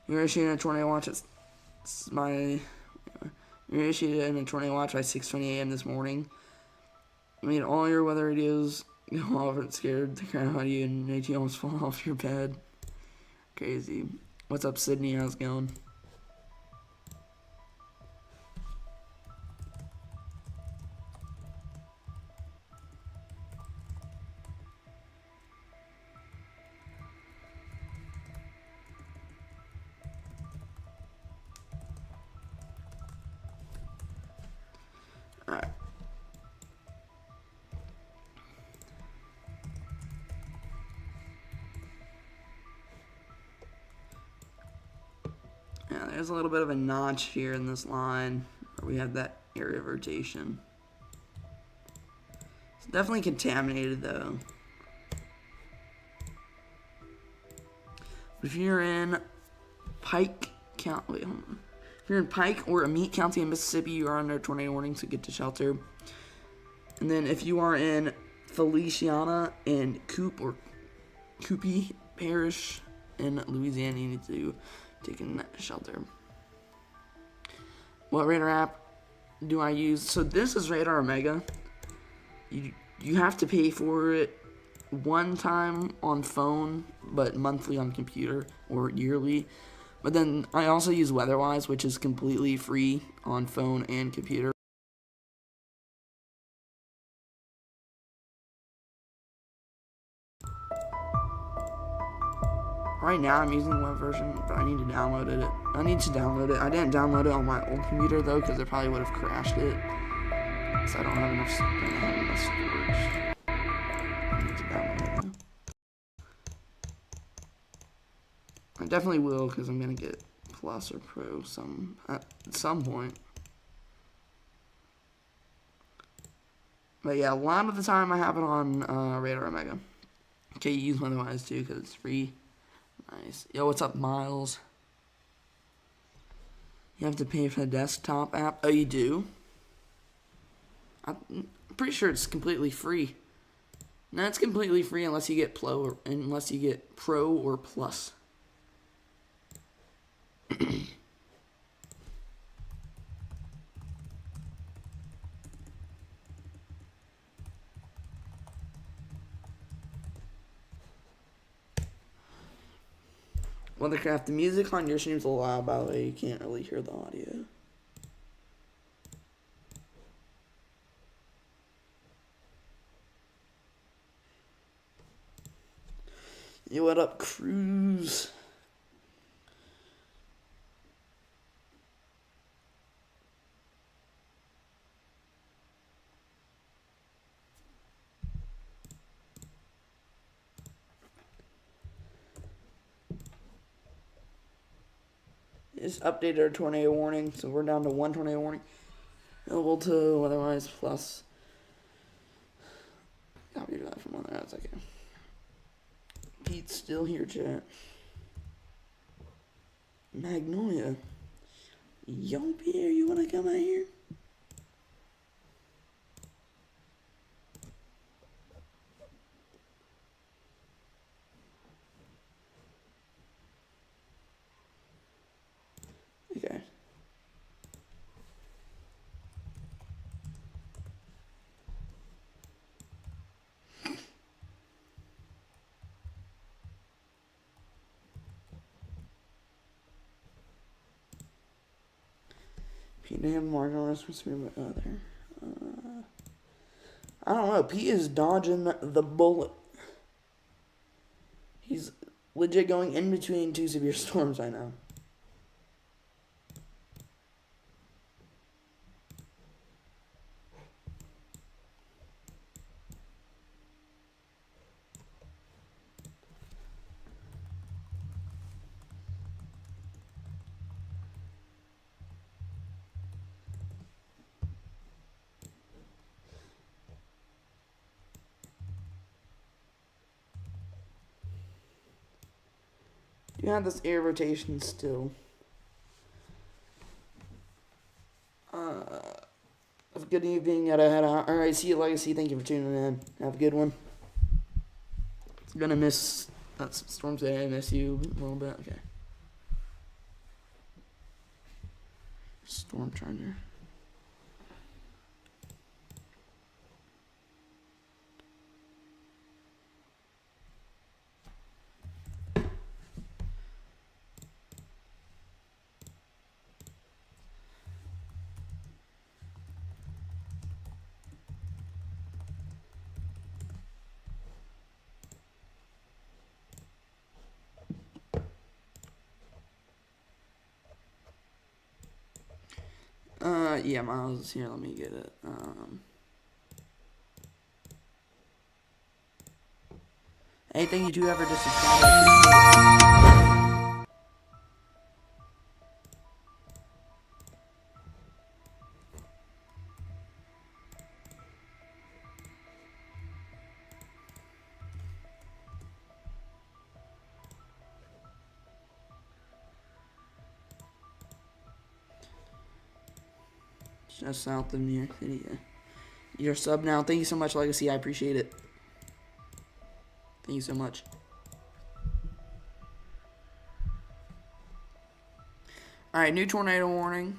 You're issued a tornado watch. You're issued in a tornado watch by 6:20 a.m. this morning. I mean, all your weather radios go off and scared the crap out of you and made you almost fall off your bed. Crazy. What's up, Sydney? How's it going? Alright. Yeah, there's a little bit of a notch here in this line where we have that area of rotation. It's definitely contaminated though. But if you're in Pike County, wait, hold on. If you're in Pike or Amite County in Mississippi, you are under a tornado warning, so get to shelter. And then if you are in Feliciana and Coopy Parish in Louisiana, you need to take in shelter. What radar app do I use? So this is Radar Omega. You have to pay for it one time on phone, but monthly on computer or yearly. But then I also use WeatherWise, which is completely free on phone and computer. Right now I'm using the web version, but I need to download it. I didn't download it on my old computer though, because it probably would have crashed it. So I don't have enough storage. I need to download it though. I definitely will, because I'm gonna get Plus or Pro at some point. But yeah, a lot of the time I have it on Radar Omega. Okay, you use WeatherWise too, because it's free. Nice. Yo, what's up, Miles? You have to pay for the desktop app. Oh, you do? I'm pretty sure it's completely free. No, it's completely free unless you get Pro or Plus. WeatherCraft, the music on your stream's a little loud, by the way. You can't really hear the audio. Yo, what up, Cruz? Just updated our tornado warning, so we're down to 1 tornado warning. Available to WeatherWise Plus. Copy that from other ads. Okay. Pete's still here, chat. Magnolia. Yo, Pierre, you wanna come out here? Okay. Pete may have marginalized from other. I don't know. Pete is dodging the bullet. He's legit going in between 2 severe storms right now. You have this air rotation still. Have a good evening. Alright, see you, Legacy. Thank you for tuning in. Have a good one. Gonna miss that storm today. I miss you a little bit. Okay. Storm charger. Yeah, Miles, here, let me get it. Anything you do ever just subscribe. Just south of New York City, yeah. You're sub now. Thank you so much, Legacy. I appreciate it. Thank you so much. Alright, new tornado warning.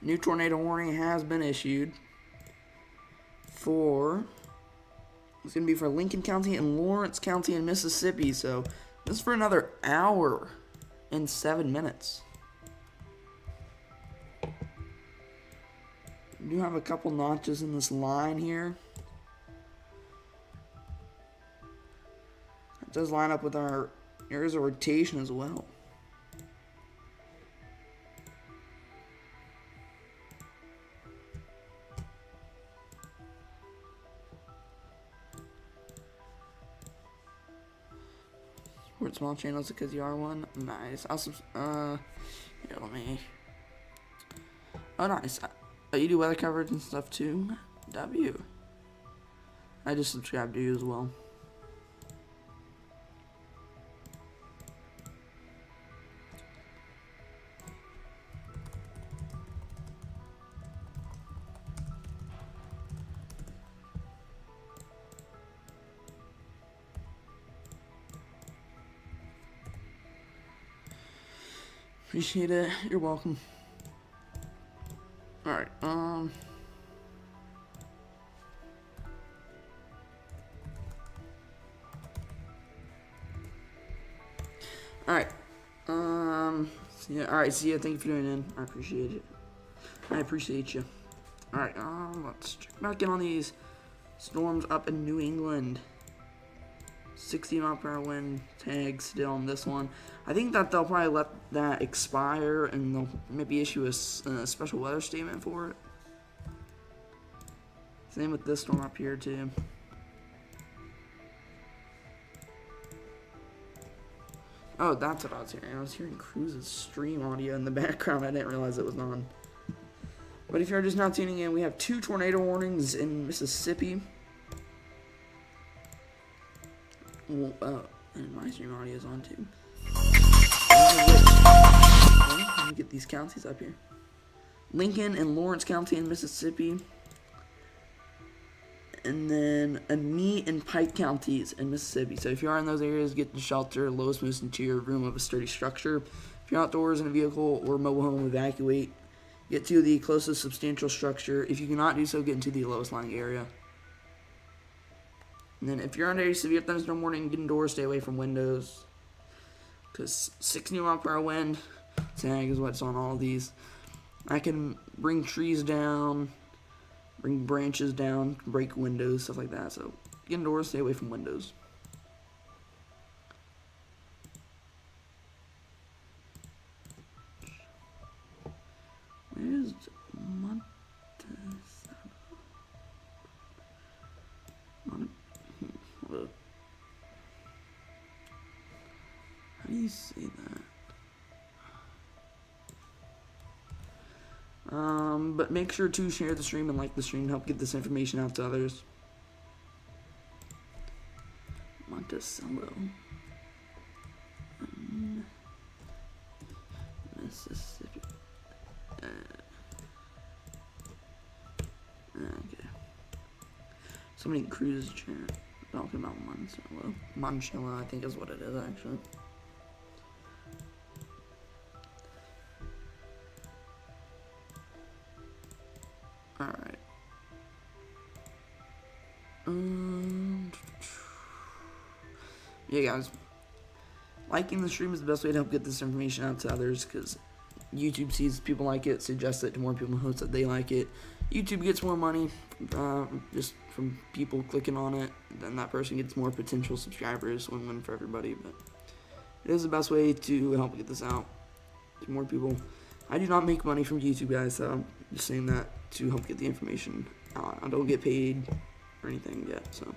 New tornado warning has been issued for, it's going to be for Lincoln County and Lawrence County in Mississippi. So this is for another hour and 7 minutes. We do have a couple notches in this line here. It does line up with our areas of rotation as well. Support small channels because you are one. Nice. I'll here, let me. Oh, nice. Oh, you do weather coverage and stuff too? W. I just subscribed to you as well. Appreciate it. You're welcome. Alright, Alright. Alright, see ya. Thank you for tuning in. I appreciate it. I appreciate you. Alright, let's check back in on these storms up in New England. 60 mile per hour wind tag still on this one. I think that they'll probably let that expire and they'll maybe issue a special weather statement for it. Same with this storm up here too. Oh, that's what I was hearing. I was hearing Cruz's stream audio in the background. I didn't realize it was on. But if you're just now tuning in, we have 2 tornado warnings in Mississippi. Well, and my stream audio is on too. Let me get these counties up here. Lincoln and Lawrence County in Mississippi. And then Amite and Pike counties in Mississippi. So if you are in those areas, get to shelter. Lowest moves into your room of a sturdy structure. If you're outdoors in a vehicle or mobile home, evacuate. Get to the closest substantial structure. If you cannot do so, get into the lowest lying area. And then if you're under a severe thunderstorm warning, get indoors, stay away from windows. Because 60 mile per hour wind tag is what's on all of these. I can bring trees down, bring branches down, break windows, stuff like that. So get indoors, stay away from windows. Where's how do you say that? But make sure to share the stream and like the stream to help get this information out to others. Monticello, Mississippi. Okay. Somebody in Cruz chat talking about Monticello. Monticello, I think is what it is actually. yeah, guys, liking the stream is the best way to help get this information out to others, because YouTube sees people like it, suggests it to more people, hopes that they like it. YouTube gets more money just from people clicking on it, then that person gets more potential subscribers, win-win for everybody. But it is the best way to help get this out to more people. I do not make money from YouTube, guys, so I'm just saying that to help get the information out. I don't get paid or anything yet, so.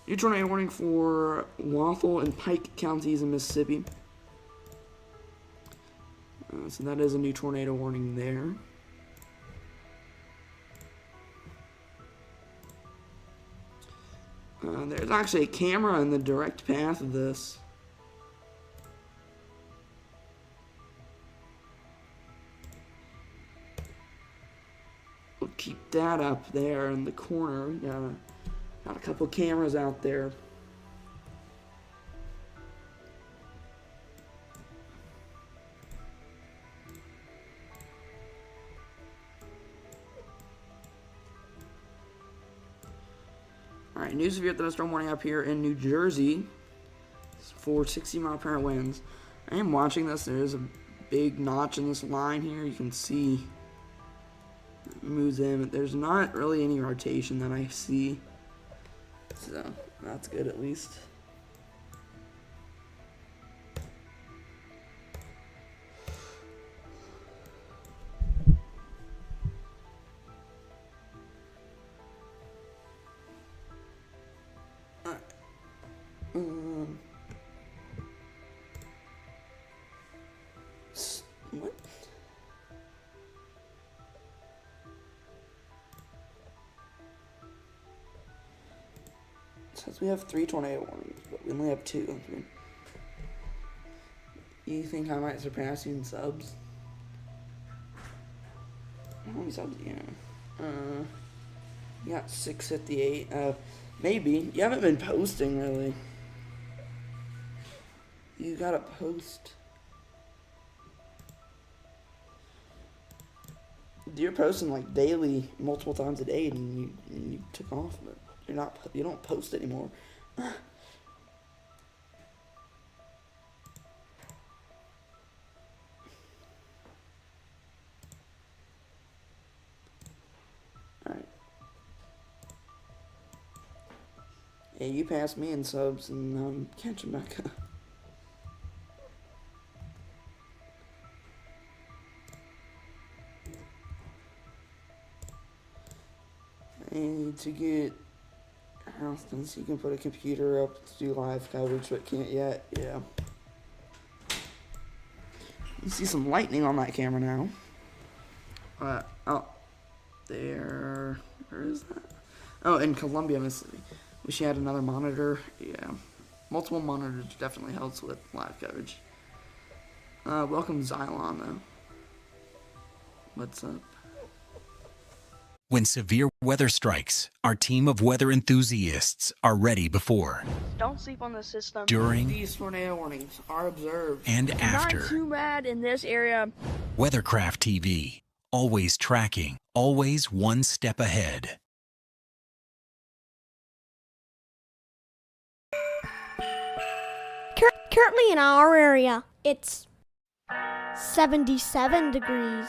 New tornado warning for Wathel and Pike counties in Mississippi. So that is a new tornado warning there. There's actually a camera in the direct path of this. We'll keep that up there in the corner. Got a couple cameras out there. Alright, new severe thunderstorm warning up here in New Jersey for 60-mile-per-hour winds. I am watching this. There is a big notch in this line here. You can see it moves in, but there's not really any rotation that I see. So, that's good at least. What? It says we have 3 tornado warnings, but we only have 2. You think I might surpass you in subs? How many subs do you have? You got 658. Maybe. You haven't been posting, really. You gotta post. You're posting like daily, multiple times a day, and you took off, but you don't post anymore. Alright. Yeah, you passed me in subs, and I'm catching back up. I need to get a house done so you can put a computer up to do live coverage, but can't yet. Yeah. You see some lightning on that camera now. Out there. Where is that? Oh, in Columbia, Mississippi. Wish you had another monitor. Yeah. Multiple monitors definitely helps with live coverage. Welcome Xylon, though. What's up? When severe weather strikes, our team of weather enthusiasts are ready before, don't sleep on the system. during, These tornado warnings are observed. and after. Not too bad in this area. WeatherCraft TV, always tracking, always one step ahead. Currently in our area, it's 77 degrees.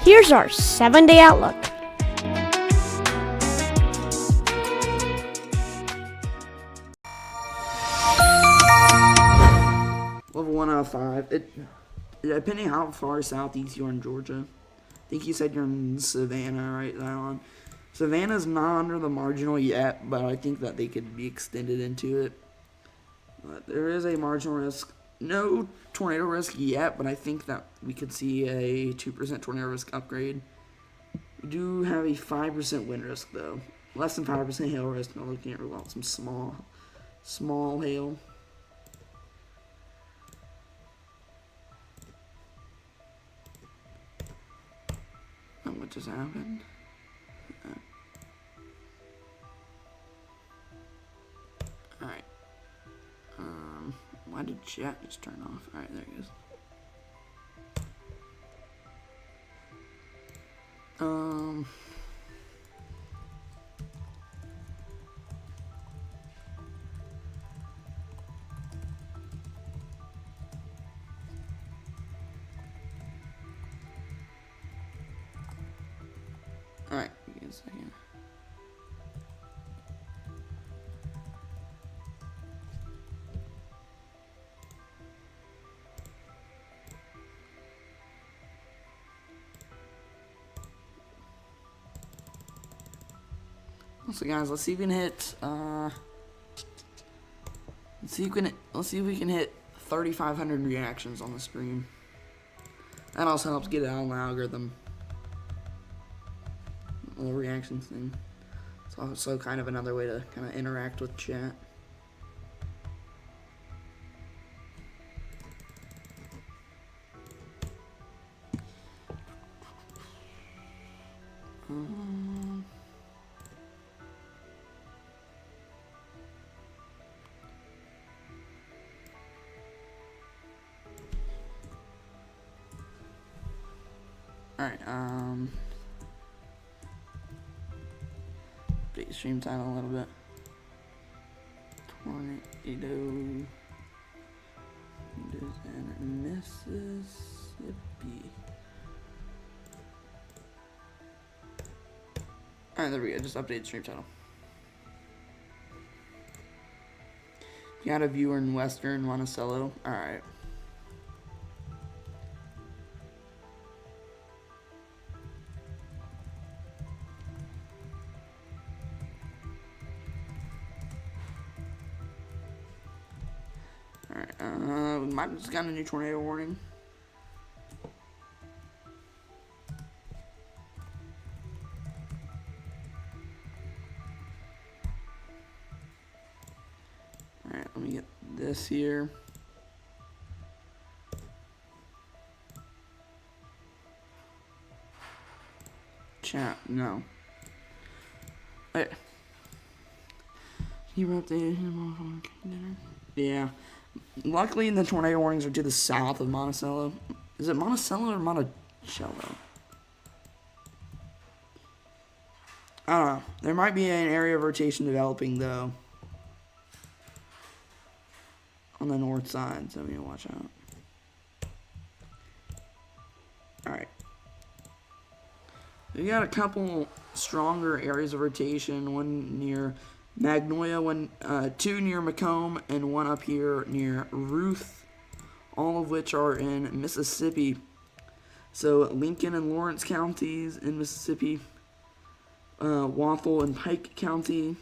Here's our 7-day outlook. Level 1 out of 5. Depending how far southeast you are in Georgia. I think you said you're in Savannah, right, Zion? Savannah's not under the marginal yet, but I think that they could be extended into it. But there is a marginal risk. No tornado risk yet, but I think that we could see a 2% tornado risk upgrade. We do have a 5% wind risk, though. Less than 5% hail risk. Now looking at roll out some small hail. And what just happened? Alright. Why did chat just turn off? Alright, there it goes. Alright, give me a second. So guys, let's see if we can hit let's see if we can hit 3,500 reactions on the stream. That also helps get it out on the algorithm. The reactions thing. It's also kind of another way to kind of interact with chat. Alright, update stream title a little bit. Tornado in Mississippi. Alright, there we go, just update stream title. You got a viewer in Western Monticello. Alright. Alright, we might have just got a new tornado warning. Alright, let me get this here. Chat, no. Hey. You updated him on dinner? Yeah. Luckily, the tornado warnings are to the south of Monticello. Is it Monticello or Monticello? I don't know. There might be an area of rotation developing, though, on the north side, so we need to watch out. Alright. We got a couple stronger areas of rotation, one near Magnolia, two near Macomb, and one up here near Ruth, all of which are in Mississippi. So Lincoln and Lawrence counties in Mississippi, Wathel and Pike County,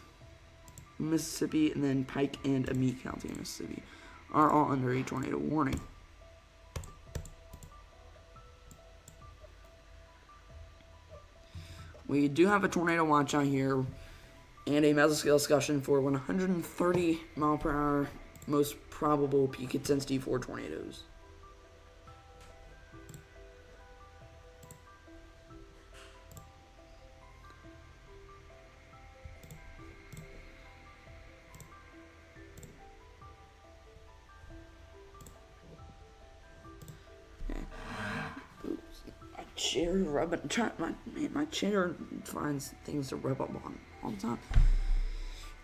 Mississippi, and then Pike and Amite County, Mississippi, are all under a tornado warning. We do have a tornado watch out here, and a mesoscale discussion for 130 mile per hour most probable peak intensity for tornadoes. Okay. Oops. My chair rubbing. My chair finds things to rub up on all the time.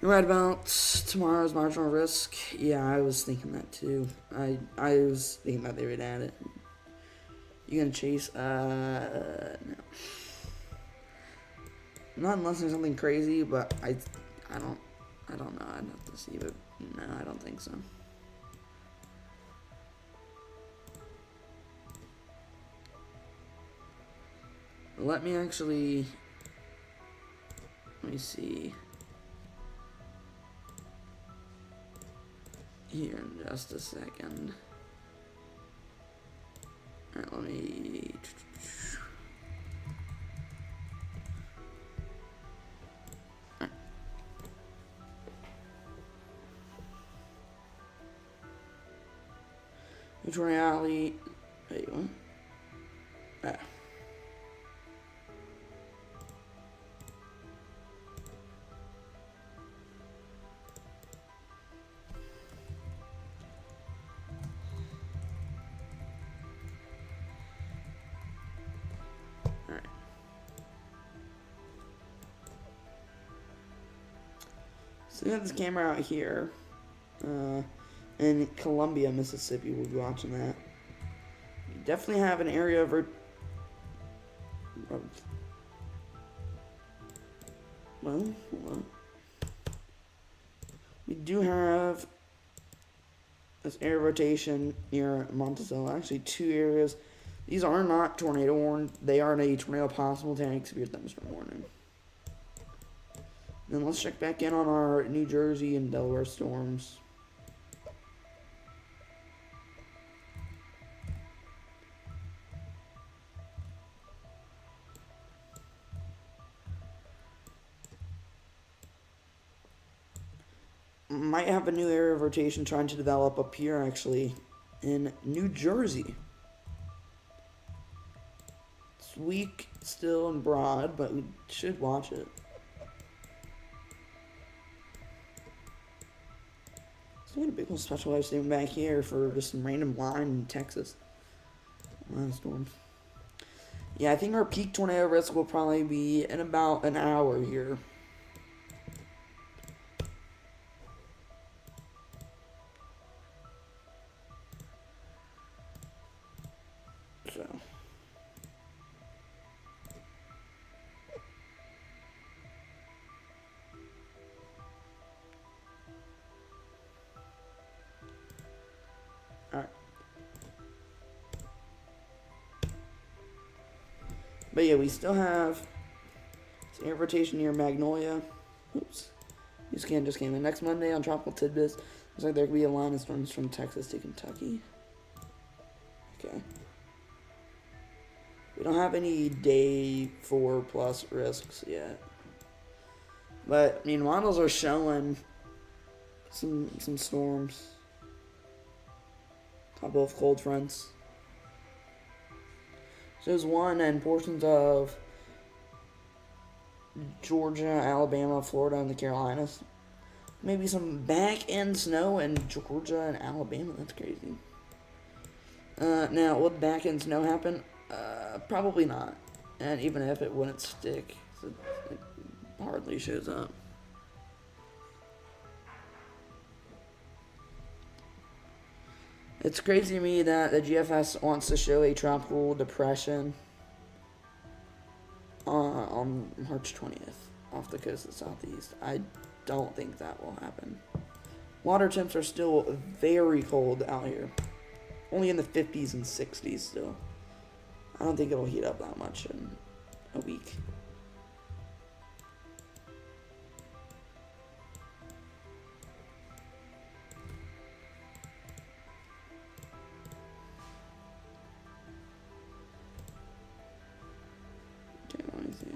You're right about tomorrow's marginal risk. Yeah, I was thinking that too. I was thinking that they would add it. You gonna chase? No. Not unless there's something crazy, but I don't know. I'd have to see, but no, I don't think so. Let me actually me see here in just a second. Alright, let me. Victoria Alley. Wait, what? Ah. Alright. So we got this camera out here. In Columbia, Mississippi, we'll be watching that. We definitely have an area of well, hold on. We do have this area of rotation near Monticello. Actually, two areas. These are not tornado warned. They are in a tornado possible tank, severe thunderstorm warning. Then let's check back in on our New Jersey and Delaware storms. Might have a new area of rotation trying to develop up here, actually, in New Jersey. It's weak still and broad, but we should watch it. So we had a big one special live statement back here for just some random line in Texas. A lot of storms. Yeah, I think our peak tornado risk will probably be in about an hour here. So. Alright. But yeah, we still have air rotation near Magnolia. Oops. New scan just came in. Next Monday on Tropical Tidbits, looks like there could be a line of storms from Texas to Kentucky. Okay. We don't have any day 4+ risks yet. But, I mean, models are showing some storms. Top of cold fronts. Shows one in portions of Georgia, Alabama, Florida, and the Carolinas. Maybe some back-end snow in Georgia and Alabama. That's crazy. Now, would back-end snow happen? Probably not. And even if it wouldn't stick, it hardly shows up. It's crazy to me that the GFS wants to show a tropical depression on March 20th off the coast of the Southeast. I don't think that will happen. Water temps are still very cold out here. Only in the 50s and 60s still. I don't think it'll heat up that much in a week. Okay, let me see.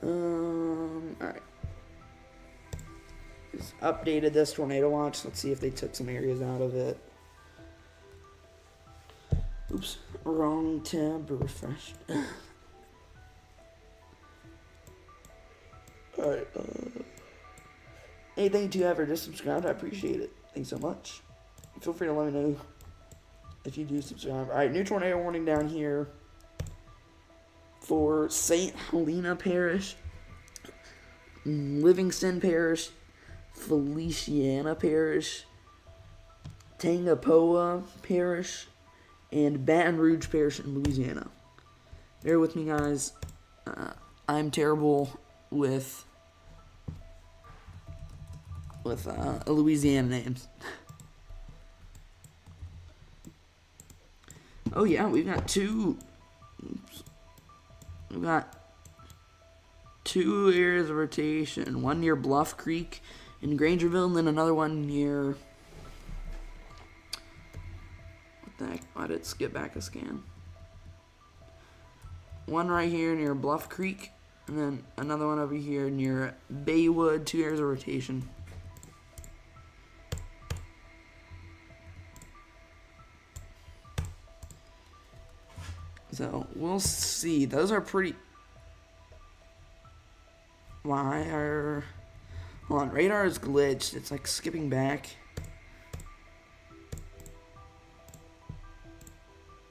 Alright. Just updated this tornado watch. Let's see if they took some areas out of it. Oops, wrong tab, refreshed. Alright, hey, thank you ever just subscribed. I appreciate it. Thanks so much. Feel free to let me know if you do subscribe. Alright, new tornado warning down here for St. Helena Parish, Livingston Parish, Feliciana Parish, Tangapoa Parish, and Baton Rouge Parish in Louisiana. Bear with me, guys. I'm terrible with with Louisiana names. Oh yeah, we've got two areas of rotation. One near Bluff Creek in Grangerville, and then another one near... What the heck? Why did it skip back a scan? One right here near Bluff Creek, and then another one over here near Baywood. 2 areas of rotation. So, we'll see. Those are pretty... Why are... Hold on, radar is glitched. It's like skipping back.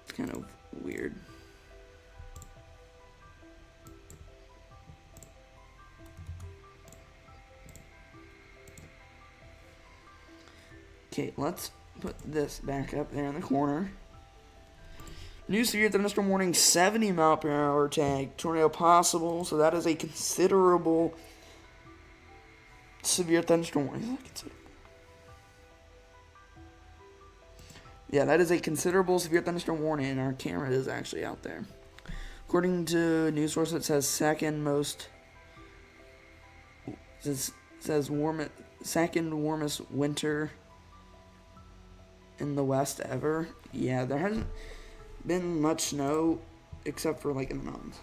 It's kind of weird. Okay, let's put this back up there in the corner. New severe thunderstorm warning, 70 mile per hour tag, tornado possible. So that is a considerable severe thunderstorm warning. Yeah, that is a considerable severe thunderstorm warning, and our camera is actually out there. According to a news source, it says second warmest winter in the West ever. Yeah, there hasn't been much snow except for like in the mountains.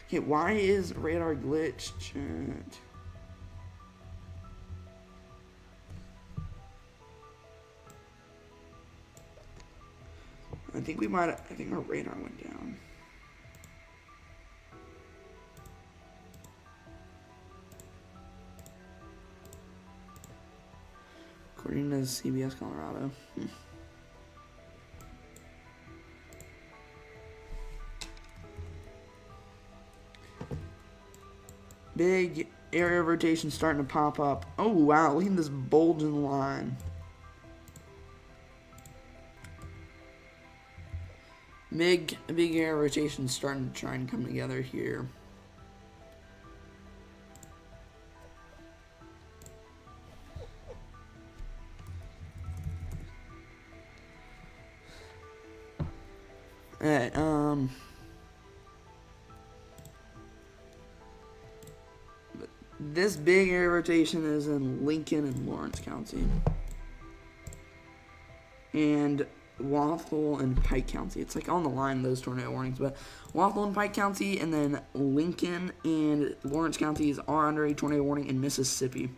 Okay, why is radar glitched? I think our radar went down. According to CBS Colorado. Big area of rotation starting to pop up. Oh wow, look at this bulging line. Big area of rotation starting to try and come together here. Alright, this big area rotation is in Lincoln and Lawrence County. And Wathel and Pike County. It's like on the line, those tornado warnings, but Wathel and Pike County, and then Lincoln and Lawrence counties are under a tornado warning in Mississippi.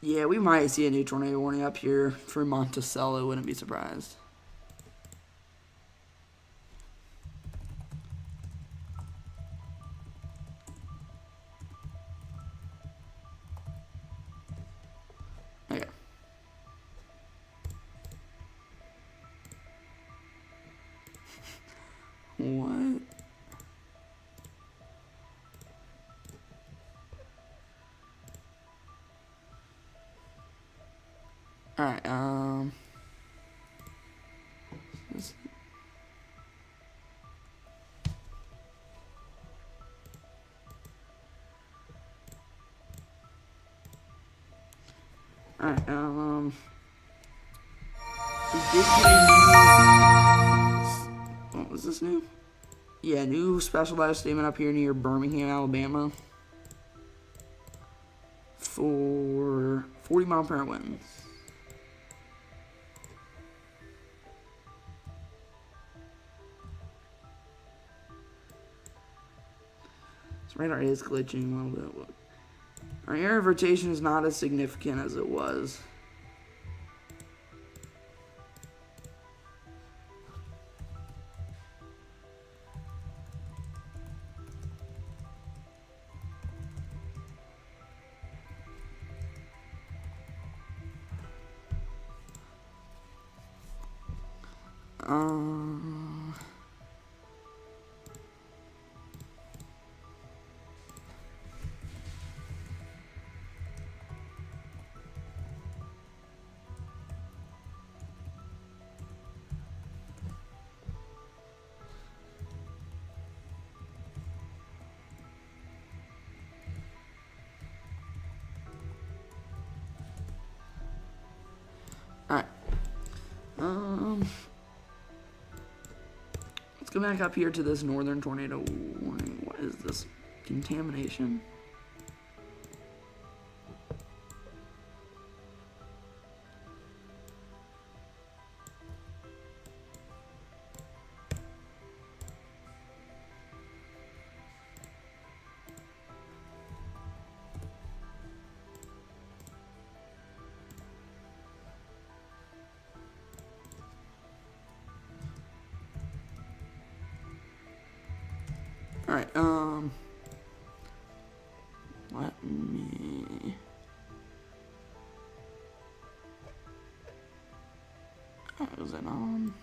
Yeah, we might see a new tornado warning up here for Monticello. Wouldn't be surprised. Okay. What? Alright, Alright, we did get a new, what was this new? Yeah, new special weather statement up here near Birmingham, Alabama for 40 mile per hour winds. This radar is glitching a little bit. Our area of rotation is not as significant as it was. Alright. Let's go back up here to this northern tornado warning. What is this? Contamination? Alright, let me... Is it on?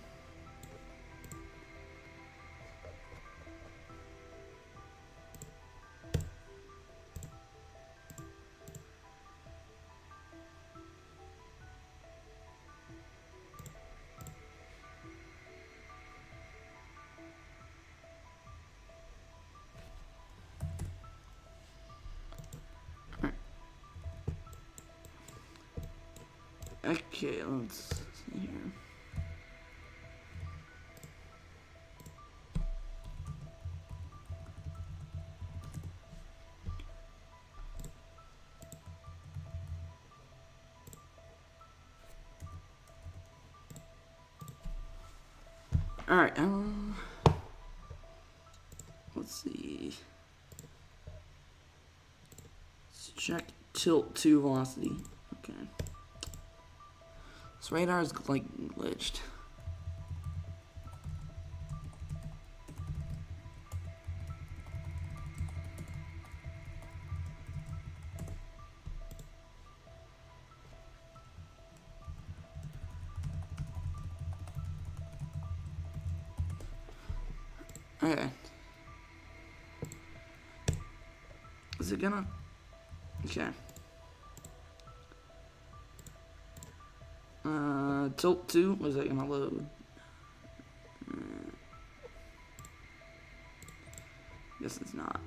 Okay, let's see here. Alright, let's see. Let's check tilt to velocity. Okay. This radar is like glitched. Okay. Is it gonna? Okay. Tilt 2, was that gonna load? Guess it's not.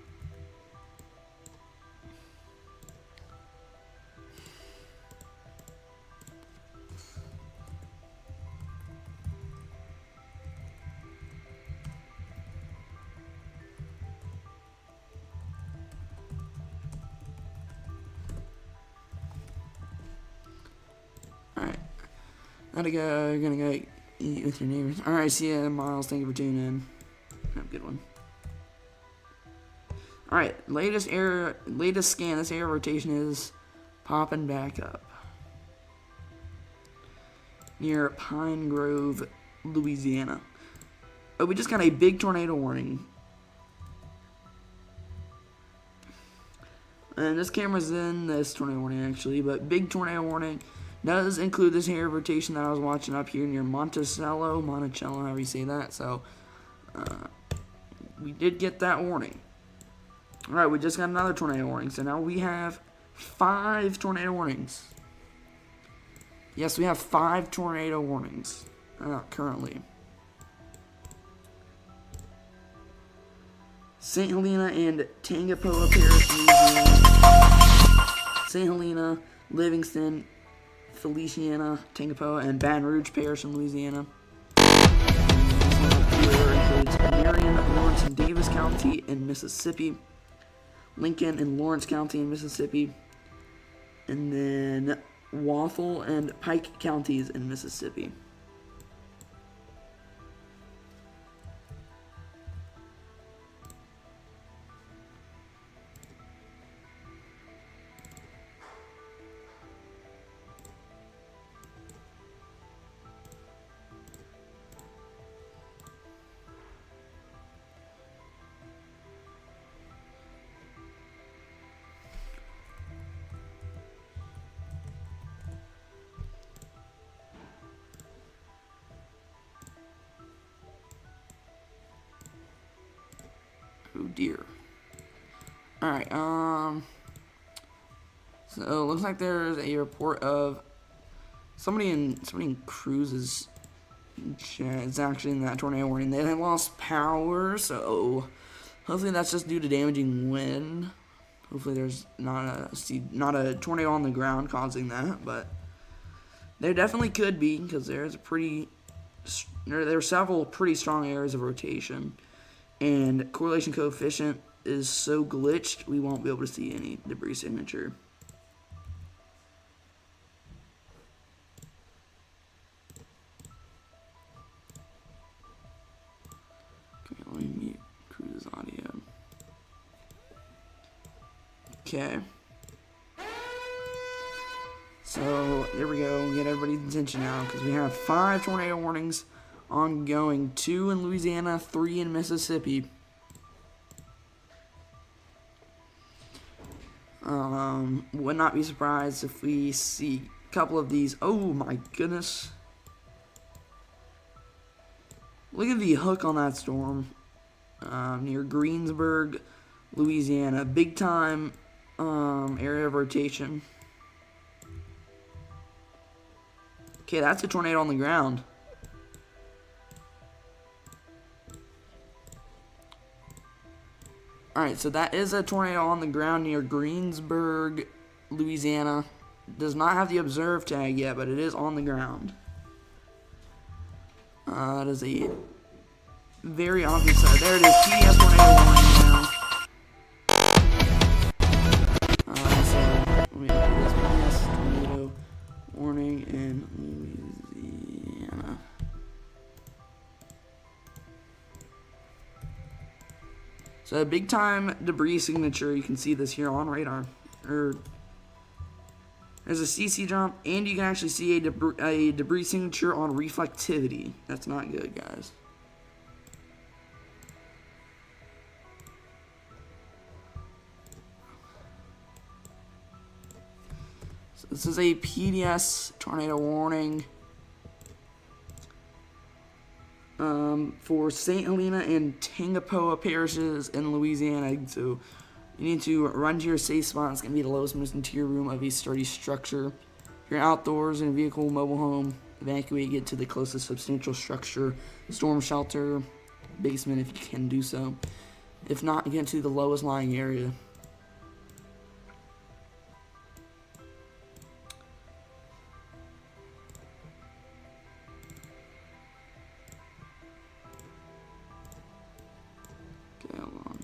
Alright. Gotta go, gonna go eat with your neighbors. Alright, see ya, Miles. Thank you for tuning in. Have a good one. Alright, latest scan. This air rotation is popping back up. Near Pine Grove, Louisiana. Oh, we just got a big tornado warning. And this camera's in this tornado warning, actually, but big tornado warning does include this air rotation that I was watching up here near Monticello, however you say that. So, we did get that warning. Alright, we just got another tornado warning. So now we have 5 tornado warnings. Yes, we have 5 tornado warnings currently. St. Helena and Tangipahoa Parish, Louisiana. St. Helena, Livingston, Feliciana, Tangipahoa, and Baton Rouge Parish in Louisiana. Here includes Marion, Lawrence, and Davis County in Mississippi. Lincoln and Lawrence County in Mississippi. And then Wathel and Pike counties in Mississippi. Oh dear. Alright, so it looks like there's a report of somebody in Cruz's chat. It's actually in that tornado warning. They lost power, so hopefully that's just due to damaging wind. Hopefully there's not a tornado on the ground causing that, but There definitely could be, because there are several pretty strong areas of rotation, and correlation coefficient is so glitched we won't be able to see any debris signature. Okay, let me mute Cruz's audio. Okay. So, there we go. Get everybody's attention now, because we have 5 tornado warnings ongoing. 2 in Louisiana, 3 in Mississippi. Would not be surprised if we see a couple of these. Oh my goodness. Look at the hook on that storm. Near Greensburg, Louisiana. Big time area of rotation. Okay, that's a tornado on the ground. Alright, so that is a tornado on the ground near Greensburg, Louisiana. Does not have the observed tag yet, but it is on the ground. That is a very obvious side. There it is, PDS tornado warning now. So, we have this PDS tornado warning in Louisiana. So a big time debris signature, you can see this here on radar. There's a CC jump, and you can actually see a debris signature on reflectivity. That's not good, guys. So this is a PDS tornado warning for St. Helena and Tangipahoa parishes in Louisiana. So you need to run to your safe spot. It's going to be the lowest most interior room of a sturdy structure. If you're outdoors in a vehicle, mobile home, evacuate, get to the closest substantial structure, storm shelter, basement if you can do so. If not, get to the lowest lying area. Okay, hold on.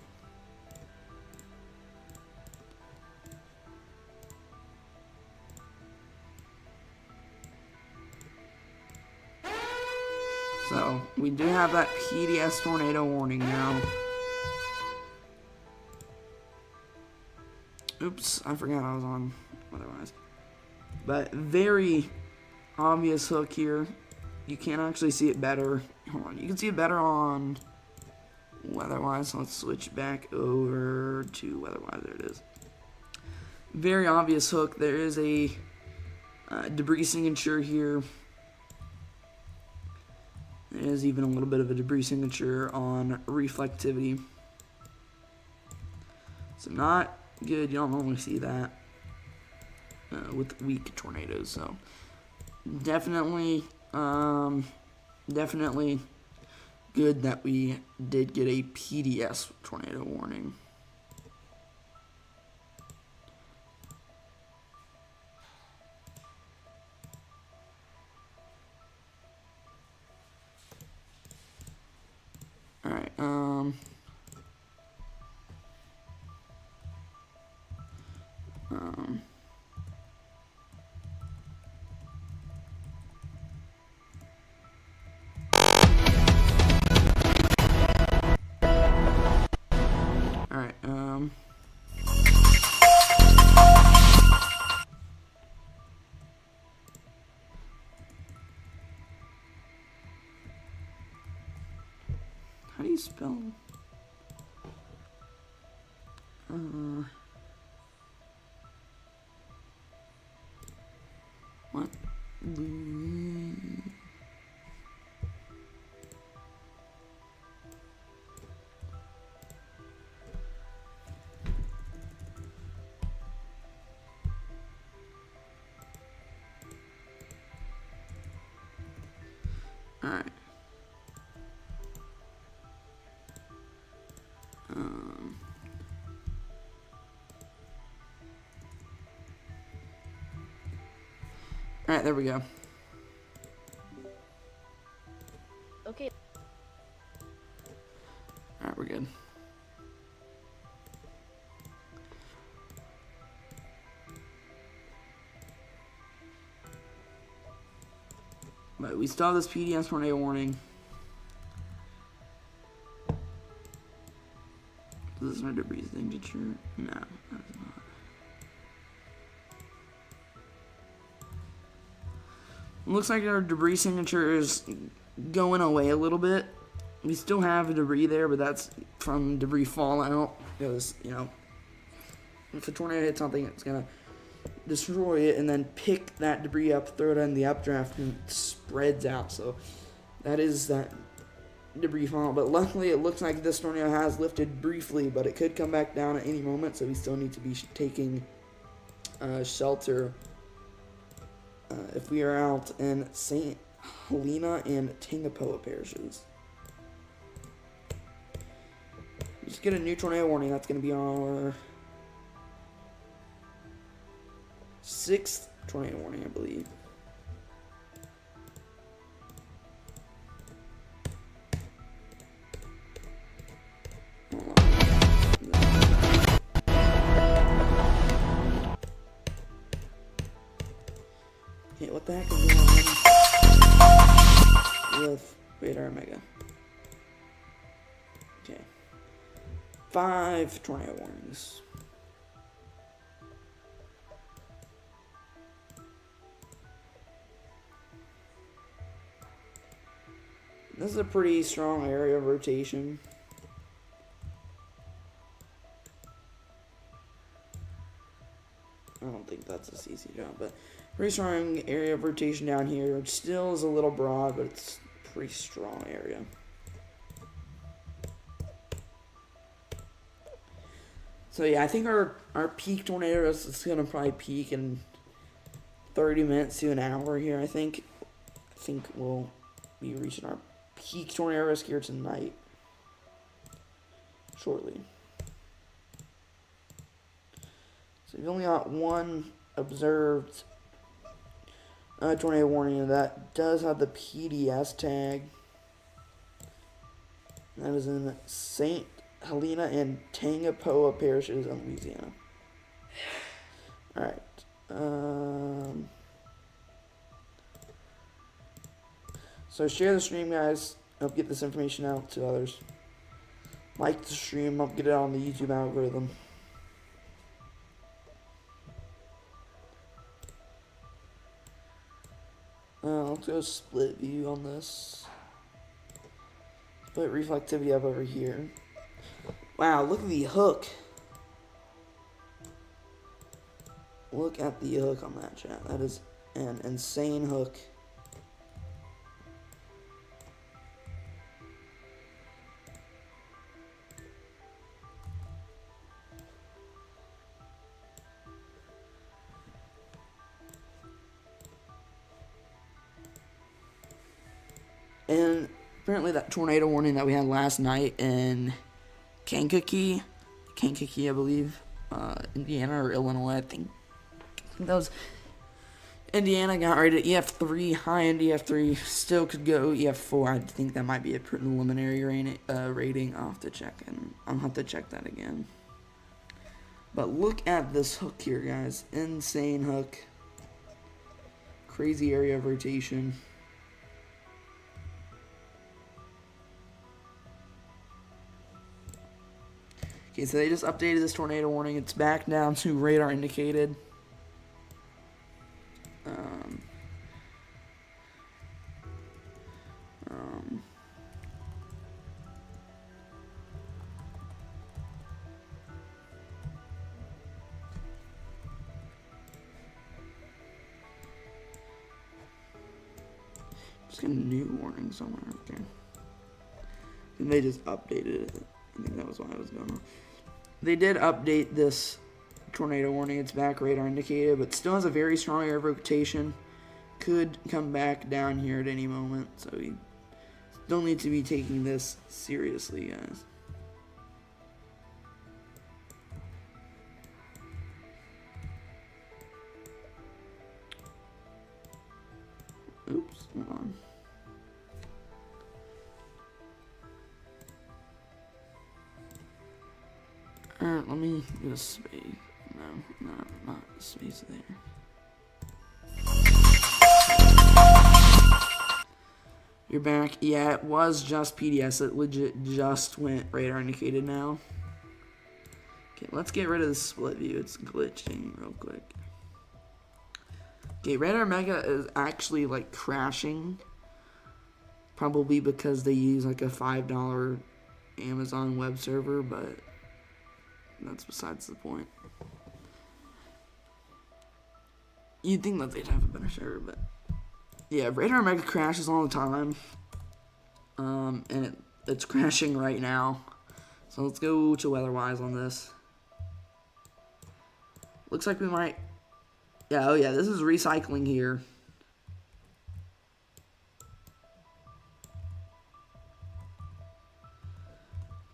So, we do have that PDS tornado warning now. Oops, I forgot I was on otherwise. But very obvious hook here. You can't actually see it better. Hold on, you can see it better on weatherwise. Let's switch back over to weatherwise. There it is. Very obvious hook. There is a debris signature here. There's even a little bit of a debris signature on reflectivity. So not good. You don't normally see that with weak tornadoes. So definitely good that we did get a PDS tornado warning. All right. How do you spell? What? All right. All right, there we go. But we still have this PDS tornado warning. Is this our debris signature? No, that's not. Looks like our debris signature is going away a little bit. We still have debris there, but that's from debris fallout. Because, you know, if a tornado hits something, it's going to destroy it and then pick that debris up, throw it in the updraft, and it spreads out. So that is that debris fallout. But luckily, it looks like this tornado has lifted briefly, but it could come back down at any moment. So we still need to be taking shelter if we are out in St. Helena and Tangapoa parishes. Just get a new tornado warning. That's going to be our 6th tornado warning, I believe. Okay, what the heck is going on with Radar Omega? Okay. 5 tornado warnings. This is a pretty strong area of rotation. I don't think that's a CC job, but pretty strong area of rotation down here. It still is a little broad, but it's a pretty strong area. So yeah, I think our peak tornado is gonna probably peak in 30 minutes to an hour here. I think we'll be reaching our peak tornado risk here tonight. Shortly. So we've only got one observed tornado warning, and that does have the PDS tag. That is in St. Helena and Tangapoa parishes in Louisiana. Alright. So share the stream, guys. Help get this information out to others. Like the stream. Help get it on the YouTube algorithm. Let's go split view on this. Split reflectivity up over here. Wow, look at the hook. Look at the hook on that, chat. That is an insane hook. And apparently that tornado warning that we had last night in Kankakee, I believe, Indiana or Illinois, I think that was Indiana, got rated EF3, high-end EF3, still could go EF4. I think that might be a preliminary rating. I'll have to check, and I'll have to check that again. But look at this hook here, guys. Insane hook. Crazy area of rotation. Okay, so they just updated this tornado warning. It's back down to radar indicated. Just got a new warning somewhere. Okay. And they just updated it. I think that was why I was going on. They did update this tornado warning. It's back radar indicated, but still has a very strong area of rotation. Could come back down here at any moment, so we still need to be taking this seriously, guys. Oops, hold on. Alright, let me get a space. No, not a space there. You're back. Yeah, it was just PDS. It legit just went radar indicated now. Okay, let's get rid of the split view. It's glitching real quick. Okay, Radar Mega is actually like crashing. Probably because they use like a $5 Amazon web server, but that's besides the point. You'd think that they'd have a better server, but yeah, Radar Mega crashes all the time. And it's crashing right now. So let's go to weatherwise on this. Looks like we might. Yeah, oh yeah, this is recycling here.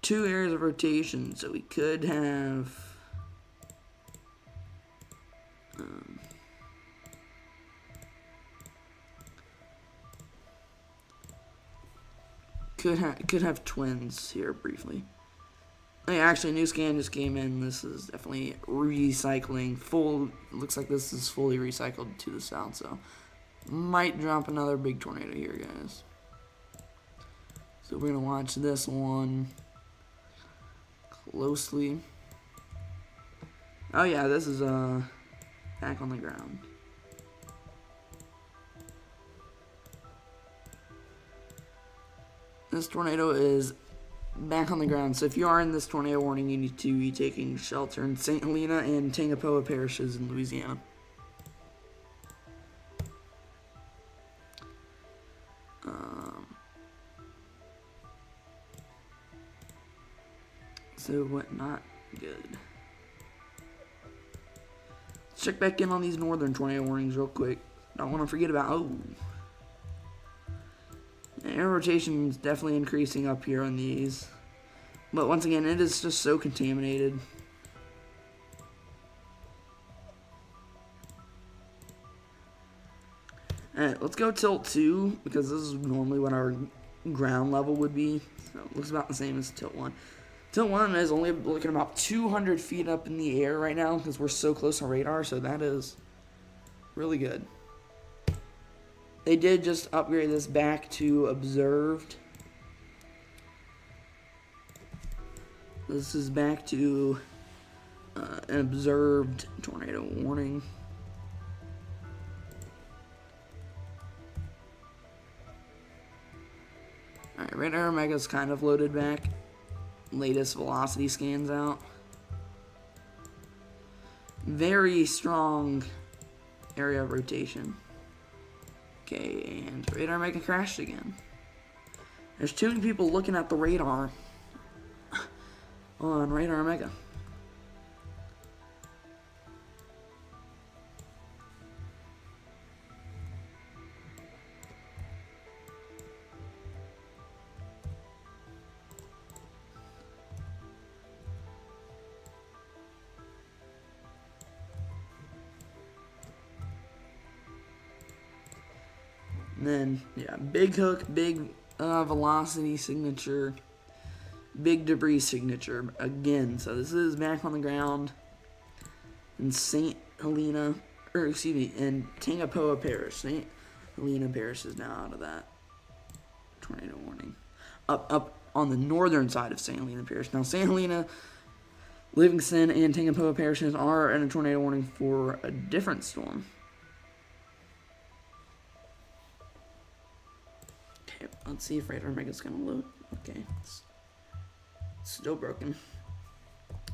Two areas of rotation, so we could have. Could have twins here briefly. Hey, actually, new scan just came in. This is definitely recycling. Looks like this is fully recycled to the south, so might drop another big tornado here, guys. So we're gonna watch this one closely. Oh yeah, this is back on the ground. This tornado is back on the ground, so if you are in this tornado warning, you need to be taking shelter in St. Helena and Tangipahoa parishes in Louisiana. So what? Not good. Let's check back in on these northern tornado warnings real quick. Don't want to forget about air rotation is definitely increasing up here on these. But once again, it is just so contaminated. Alright, let's go tilt 2, because this is normally what our ground level would be. So it looks about the same as tilt 1. Tilt 1 is only looking about 200 feet up in the air right now, because we're so close to radar, so that is really good. They did just upgrade this back to observed. This is back to an observed tornado warning. Alright, Radar Omega's kind of loaded back. Latest velocity scans out. Very strong area of rotation. Okay, and Radar Mega crashed again. There's too many people looking at the radar on Radar Mega. And then, yeah, big hook, big velocity signature, big debris signature again. So this is back on the ground in St. Helena, or excuse me, in Tangipahoa Parish. St. Helena Parish is now out of that tornado warning. Up on the northern side of St. Helena Parish. Now, St. Helena, Livingston, and Tangipahoa parishes are in a tornado warning for a different storm. Okay, let's see if Radar Mega's gonna load. Okay, it's still broken,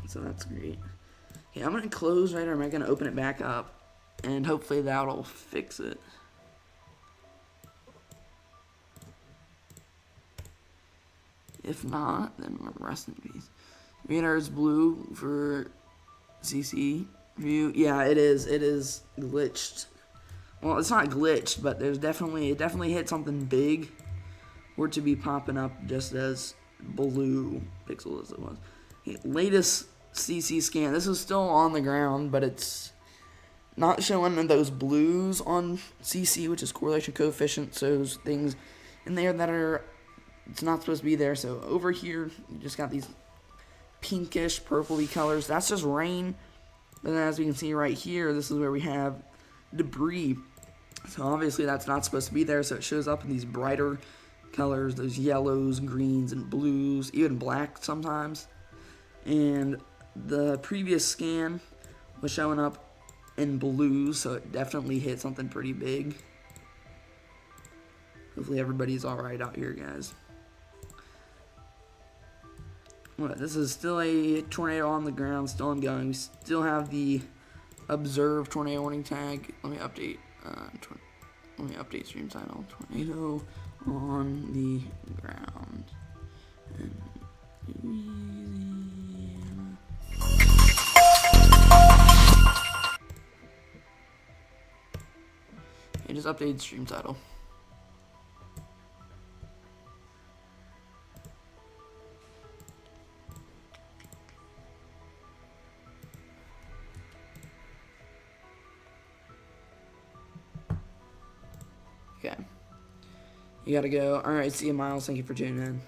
so that's great. Okay, I'm gonna close Radar Mega and open it back up, and hopefully that'll fix it. If not, then rest in peace. Radar is blue for CC view. Yeah, it is. It is glitched. Well, it's not glitched, but it definitely hit something big. Or to be popping up just as blue pixel as it was. Okay, latest CC scan. This is still on the ground, but it's not showing those blues on CC, which is correlation coefficient. So those things in there that are it's not supposed to be there. So over here, you just got these pinkish, purpley colors. That's just rain. And then as we can see right here, this is where we have debris. So obviously that's not supposed to be there. So it shows up in these brighter colors, those yellows, greens, and blues, even black sometimes. And the previous scan was showing up in blues, so it definitely hit something pretty big. Hopefully everybody's alright out here, guys. What, this is still a tornado on the ground, still ongoing. We still have the observed tornado warning tag. Let me update. Let me update stream title. Tornado on the ground. In Louisiana. I just updated stream title. Okay. You gotta go. Alright, see you, Miles. Thank you for tuning in.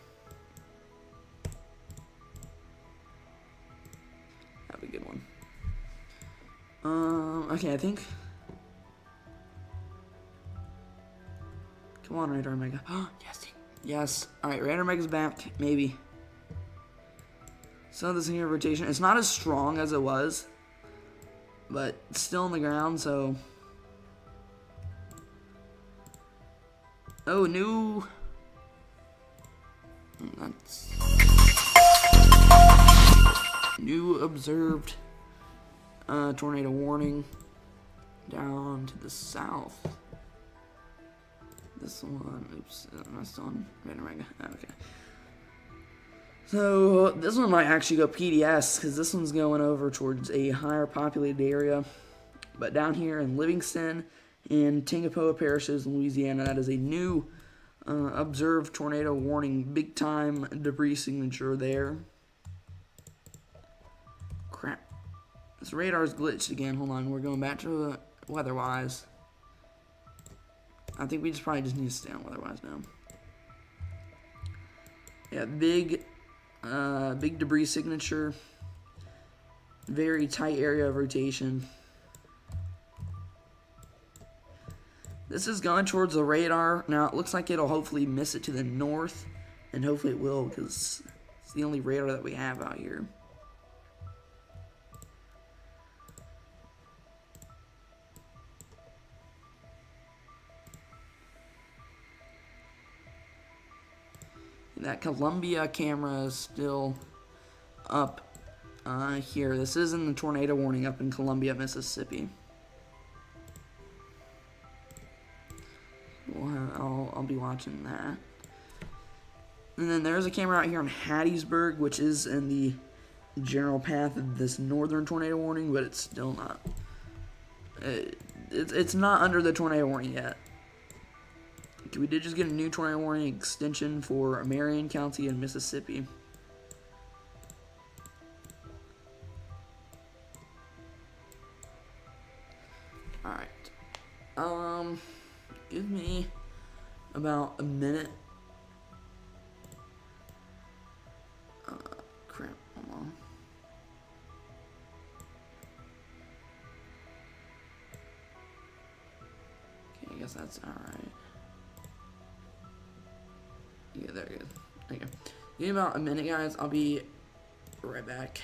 Have a good one. Okay, I think. Come on, Radar Mega. Oh, yes. Yes. Alright, Radar Mega's back. Maybe. So this here rotation. It's not as strong as it was, but it's still on the ground, so. Oh, new. That's new observed tornado warning down to the south. This one, oops, am I still on Random Mega? Okay. So this one might actually go PDS because this one's going over towards a higher populated area. But down here in Livingston and Tangipahoa parishes in Louisiana, that is a new observed tornado warning, big time debris signature there. Crap. This radar's glitched again. Hold on, we're going back to weather-wise. I think we probably just need to stay on weather-wise now. Yeah, big debris signature. Very tight area of rotation. This is going towards the radar. Now, it looks like it'll hopefully miss it to the north. And hopefully it will, because it's the only radar that we have out here. That Columbia camera is still up here. This is in the tornado warning up in Columbia, Mississippi. I'll be watching that. And then there's a camera out here in Hattiesburg, which is in the general path of this northern tornado warning, but it's still not. It's not under the tornado warning yet. We did just get a new tornado warning extension for Marion County in Mississippi. Alright. Give me about a minute. Crap, hold on. Okay, I guess that's alright. Yeah, there it is. Okay. Give me about a minute, guys. I'll be right back.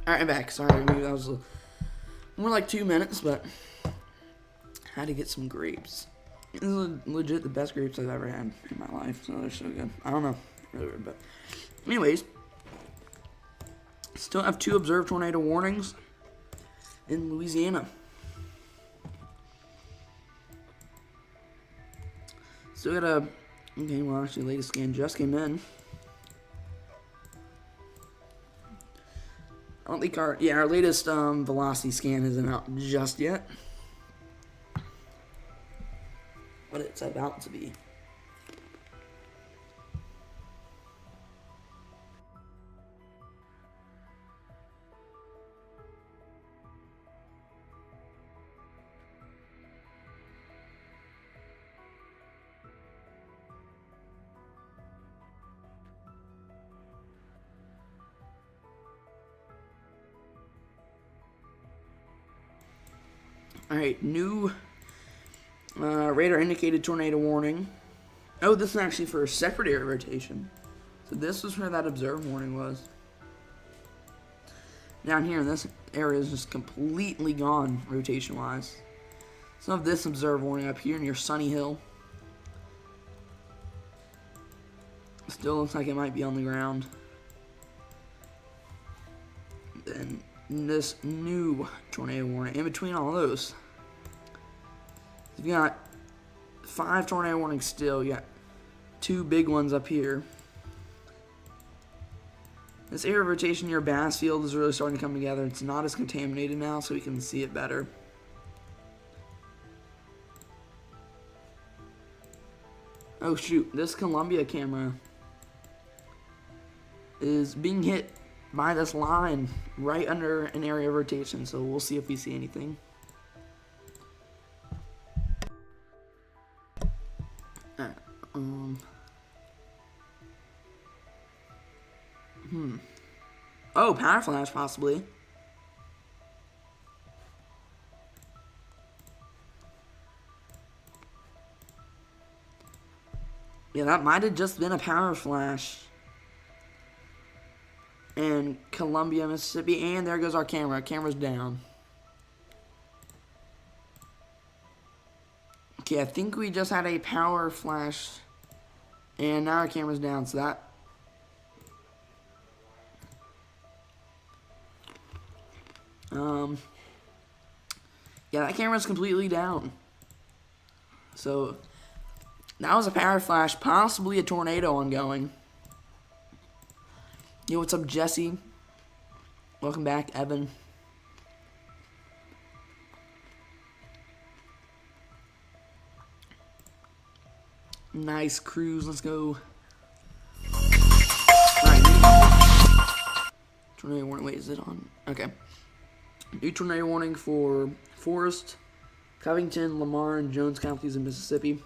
Alright, I'm back. Sorry, maybe that was more like 2 minutes, but I had to get some grapes. This is legit the best grapes I've ever had in my life, so they're so good. I don't know, really weird, but anyways, still have 2 observed tornado warnings in Louisiana. Still got a, okay, well actually latest scan just came in. I don't think our latest velocity scan isn't out just yet. But it's about to be. Alright, new radar indicated tornado warning. Oh, this is actually for a separate area rotation. So this was where that observed warning was. Down here in this area is just completely gone rotation wise. Some of this observed warning up here near Sunny Hill. Still looks like it might be on the ground. Then this new tornado warning in between all those. You've got 5 tornado warnings still. You got 2 big ones up here. This area of rotation near Bassfield is really starting to come together. It's not as contaminated now, so we can see it better. Oh shoot, this Columbia camera is being hit by this line right under an area of rotation, so we'll see if we see anything. Oh, power flash possibly. Yeah, that might have just been a power flash. And Columbia, Mississippi, and there goes our camera. Camera's down. Okay, I think we just had a power flash, and now our camera's down, so that... yeah, that camera's completely down. So, that was a power flash, possibly a tornado ongoing. Yo, what's up, Jesse? Welcome back, Evan. Nice cruise, let's go. Alright, tornado warning, wait, is it on? Okay. New tornado warning for Forest, Covington, Lamar, and Jones counties in Mississippi.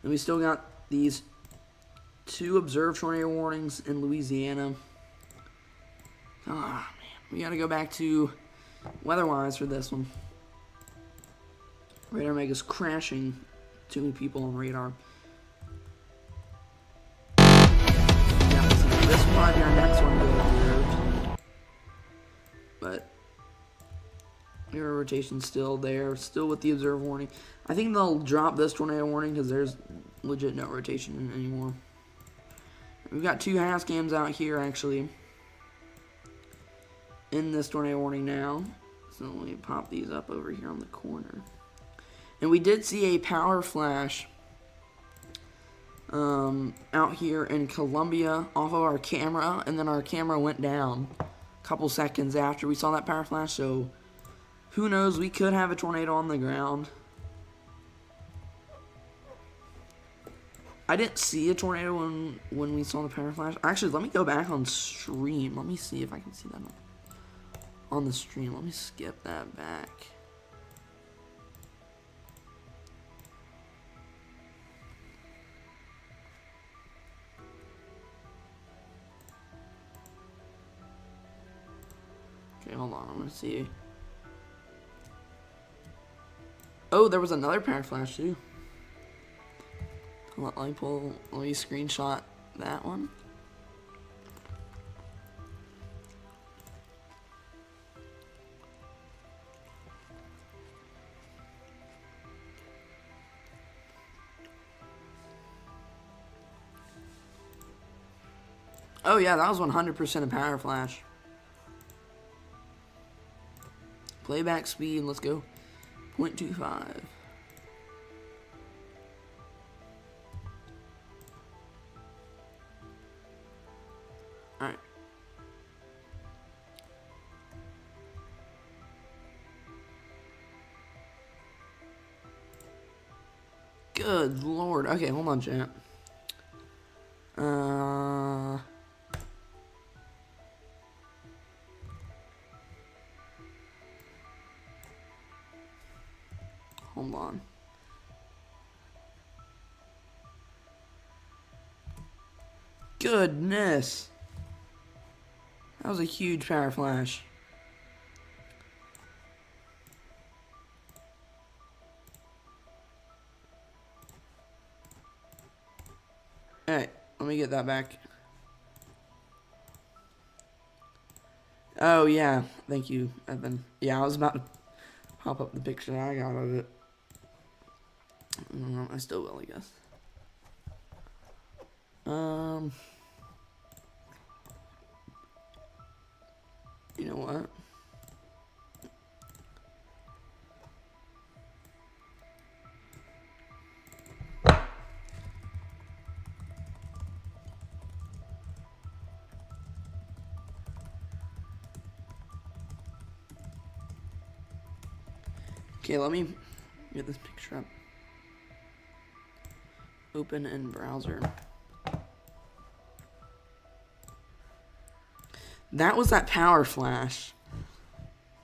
And we still got these 2 observed tornado warnings in Louisiana. Ah, man. We gotta go back to weather-wise for this one. Radar Mega's crashing. Too many people on radar. Yeah, this might be our next one to go observed. But air rotation's still there, still with the observed warning. I think they'll drop this tornado warning because there's legit no rotation anymore. We've got 2 house cams out here actually in this tornado warning now. So let me pop these up over here on the corner. And we did see a power flash out here in Columbia off of our camera, and then our camera went down a couple seconds after we saw that power flash, so who knows, we could have a tornado on the ground. I didn't see a tornado when we saw the power flash. Actually, let me go back on stream. Let me see if I can see that on the stream. Let me skip that back. Okay, hold on. I'm gonna see. Oh, there was another power flash too. Let me screenshot that one. Oh yeah, that was 100% a power flash. Playback speed, let's go. 0.25. Alright. Good lord. Okay, hold on, chat. Hold on. Goodness. That was a huge power flash. Alright, let me get that back. Oh, yeah. Thank you, Evan. Yeah, I was about to pop up the picture I got of it. I still will, I guess. You know what? Okay, let me get this picture up. Open in browser. That was that power flash.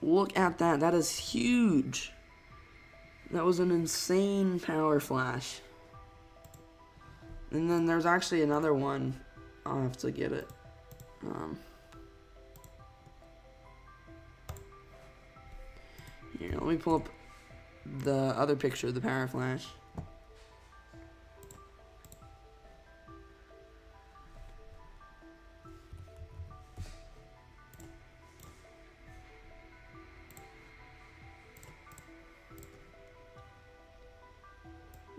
Look at that. That is huge. That was an insane power flash. And then there's actually another one. I'll have to get it. Here, let me pull up the other picture of the power flash.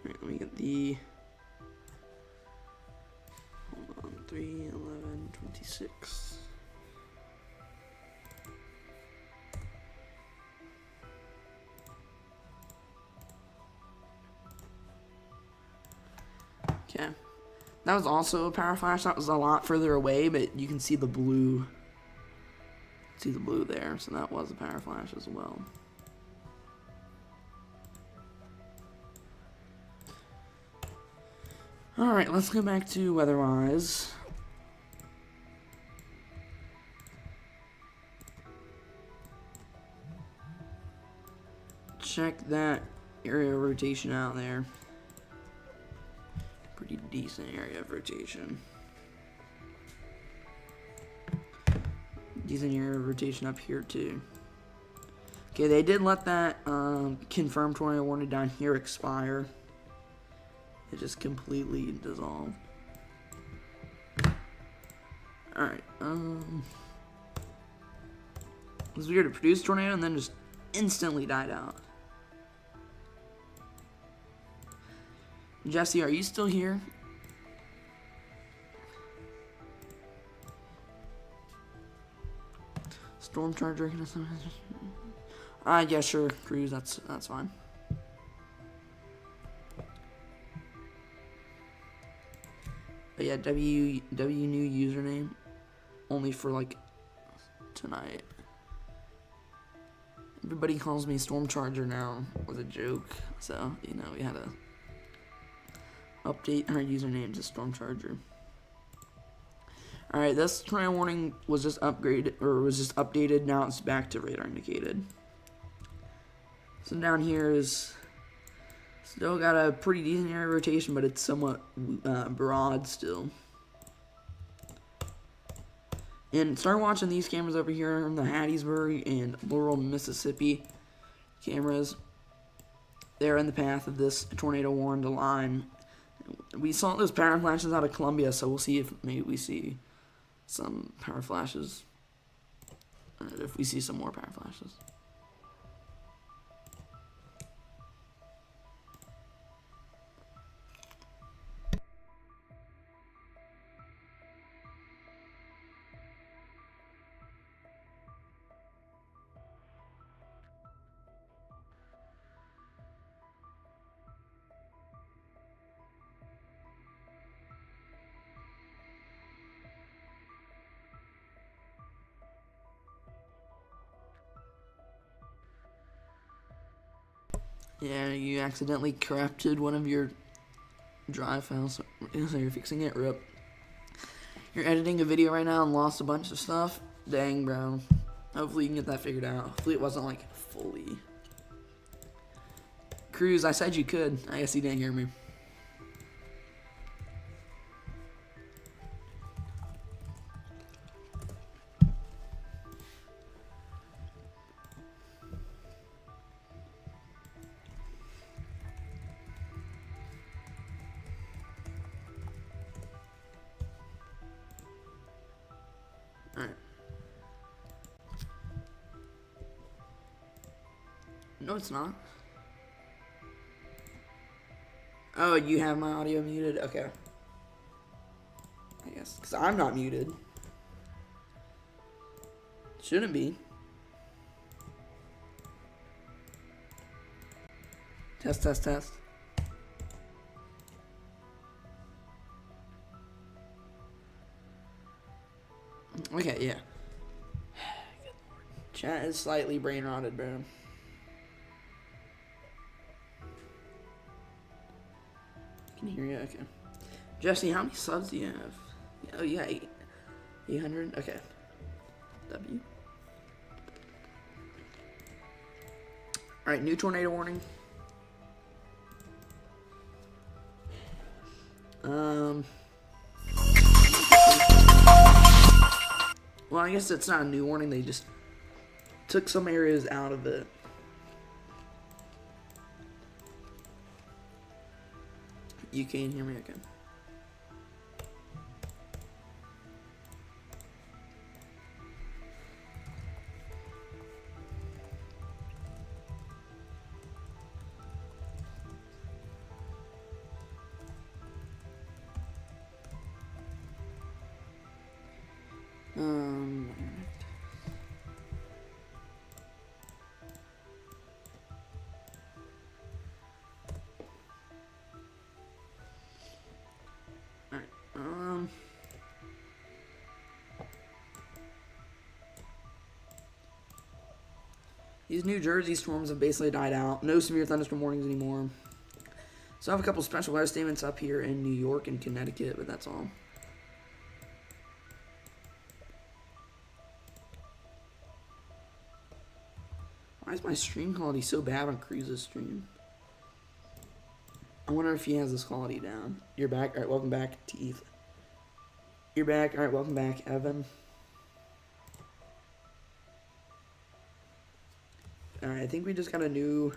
Alright, let me get the... Hold on, 3, 11, 26. Okay. That was also a power flash. That was a lot further away, but you can see the blue. See the blue there, so that was a power flash as well. Alright, let's go back to weather-wise. Check that area of rotation out there. Pretty decent area of rotation. Decent area of rotation up here too. Okay, they did let that confirmed tornado warning down here expire. It just completely dissolved. Alright, it was weird to produce a tornado and then just instantly died out. Jesse, are you still here? Storm Charger. Yeah, sure, Cruz. That's fine. But yeah, W new username, only for like tonight. Everybody calls me Storm Charger now with a joke, so you know we had to update our username to Storm Charger. Alright, this tornado warning was just upgraded, or was just updated. Now it's back to radar indicated. So down here is still got a pretty decent area of rotation, but it's somewhat broad still. And start watching these cameras over here in the Hattiesburg and Laurel, Mississippi cameras. They're in the path of this tornado warned line. We saw those power flashes out of Columbia, so we'll see if maybe we see some power flashes. If we see some more power flashes. Yeah, you accidentally corrupted one of your drive files, so you're fixing it. Rip. You're editing a video right now and lost a bunch of stuff. Dang, bro. Hopefully you can get that figured out. Hopefully it wasn't like fully. Cruz, I said you could. I guess you didn't hear me. Alright. No, it's not. Oh, you have my audio muted? Okay. I guess. Because I'm not muted. Shouldn't be. Test, test, test. Okay, yeah. Chat is slightly brain rotted, bro. Can you hear you? Okay. Jesse, how many subs do you have? Oh, yeah, 800? Okay. W. Alright, new tornado warning. Well, I guess it's not a new warning. They just took some areas out of it. You can hear me again. These New Jersey storms have basically died out. No severe thunderstorm warnings anymore. So I have a couple special weather statements up here in New York and Connecticut, but that's all. Why is my stream quality so bad on Cruz's stream? I wonder if he has this quality down. You're back. All right, welcome back, Teeth. You're back. All right, welcome back, Evan. Alright, I think we just got a new...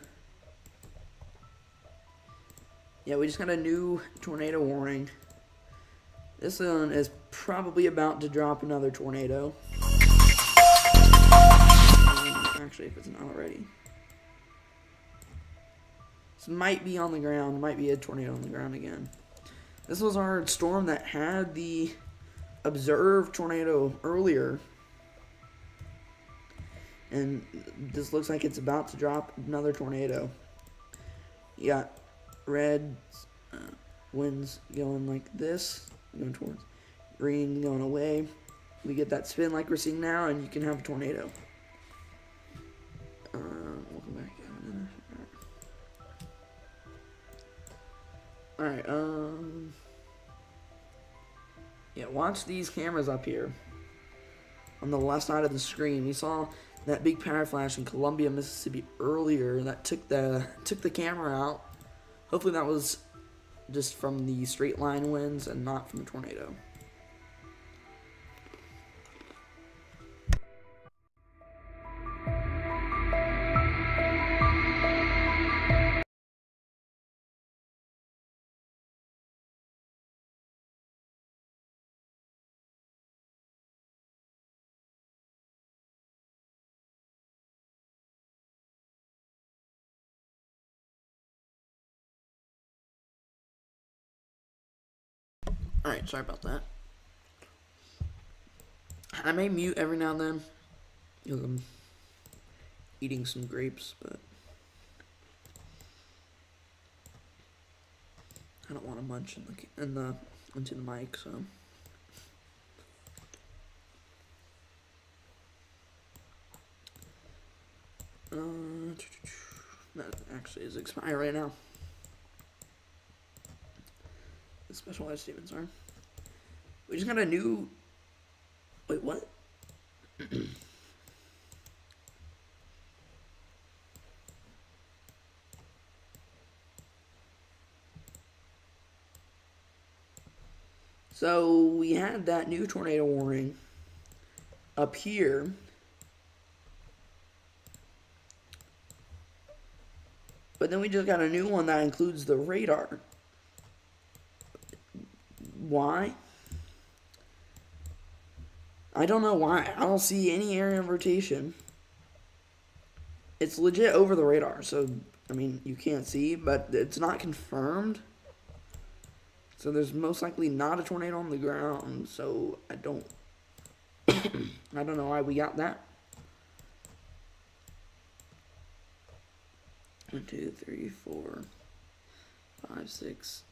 Yeah, we just got a new tornado warning. This one is probably about to drop another tornado. Actually, if it's not already. This might be on the ground. Might be a tornado on the ground again. This was our storm that had the observed tornado earlier. And this looks like it's about to drop another tornado. You got red winds going like this, going towards green, going away. We get that spin like we're seeing now, and you can have a tornado. Welcome back. Alright, yeah, watch these cameras up here. On the left side of the screen, we saw that big power flash in Columbia, Mississippi earlier that took the camera out. Hopefully that was just from the straight line winds and not from a tornado. Alright, sorry about that. I may mute every now and then. I'm eating some grapes, but I don't want to munch into the mic, so. That actually is expired right now. The specialized statements are. We just got a new. Wait, what? So we had that new tornado warning up here. But then we just got a new one that includes the radar. Why? I don't know why. I don't see any area of rotation. It's legit over the radar, so, I mean, you can't see, but it's not confirmed. So there's most likely not a tornado on the ground, so I don't I don't know why we got that. 1, 2, 3, 4, 5, 6,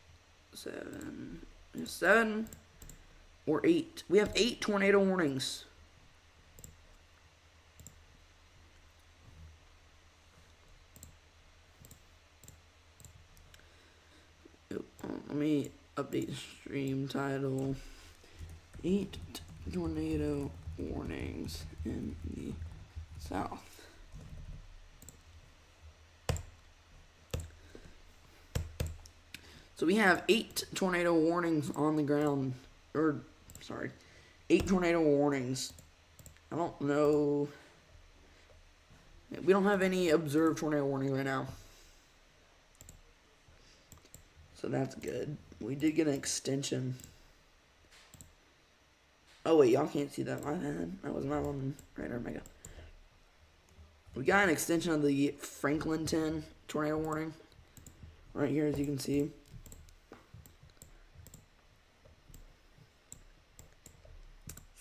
7, 7 or 8. We have 8 tornado warnings. Let me update stream title. 8 tornado warnings in the south. So we have 8 tornado warnings on the ground, or, sorry, 8 tornado warnings. I don't know. We don't have any observed tornado warning right now. So that's good. We did get an extension. Oh wait, y'all can't see that. My bad. I was not on radar mega. We got an extension of the Franklin 10 tornado warning. Right here, as you can see.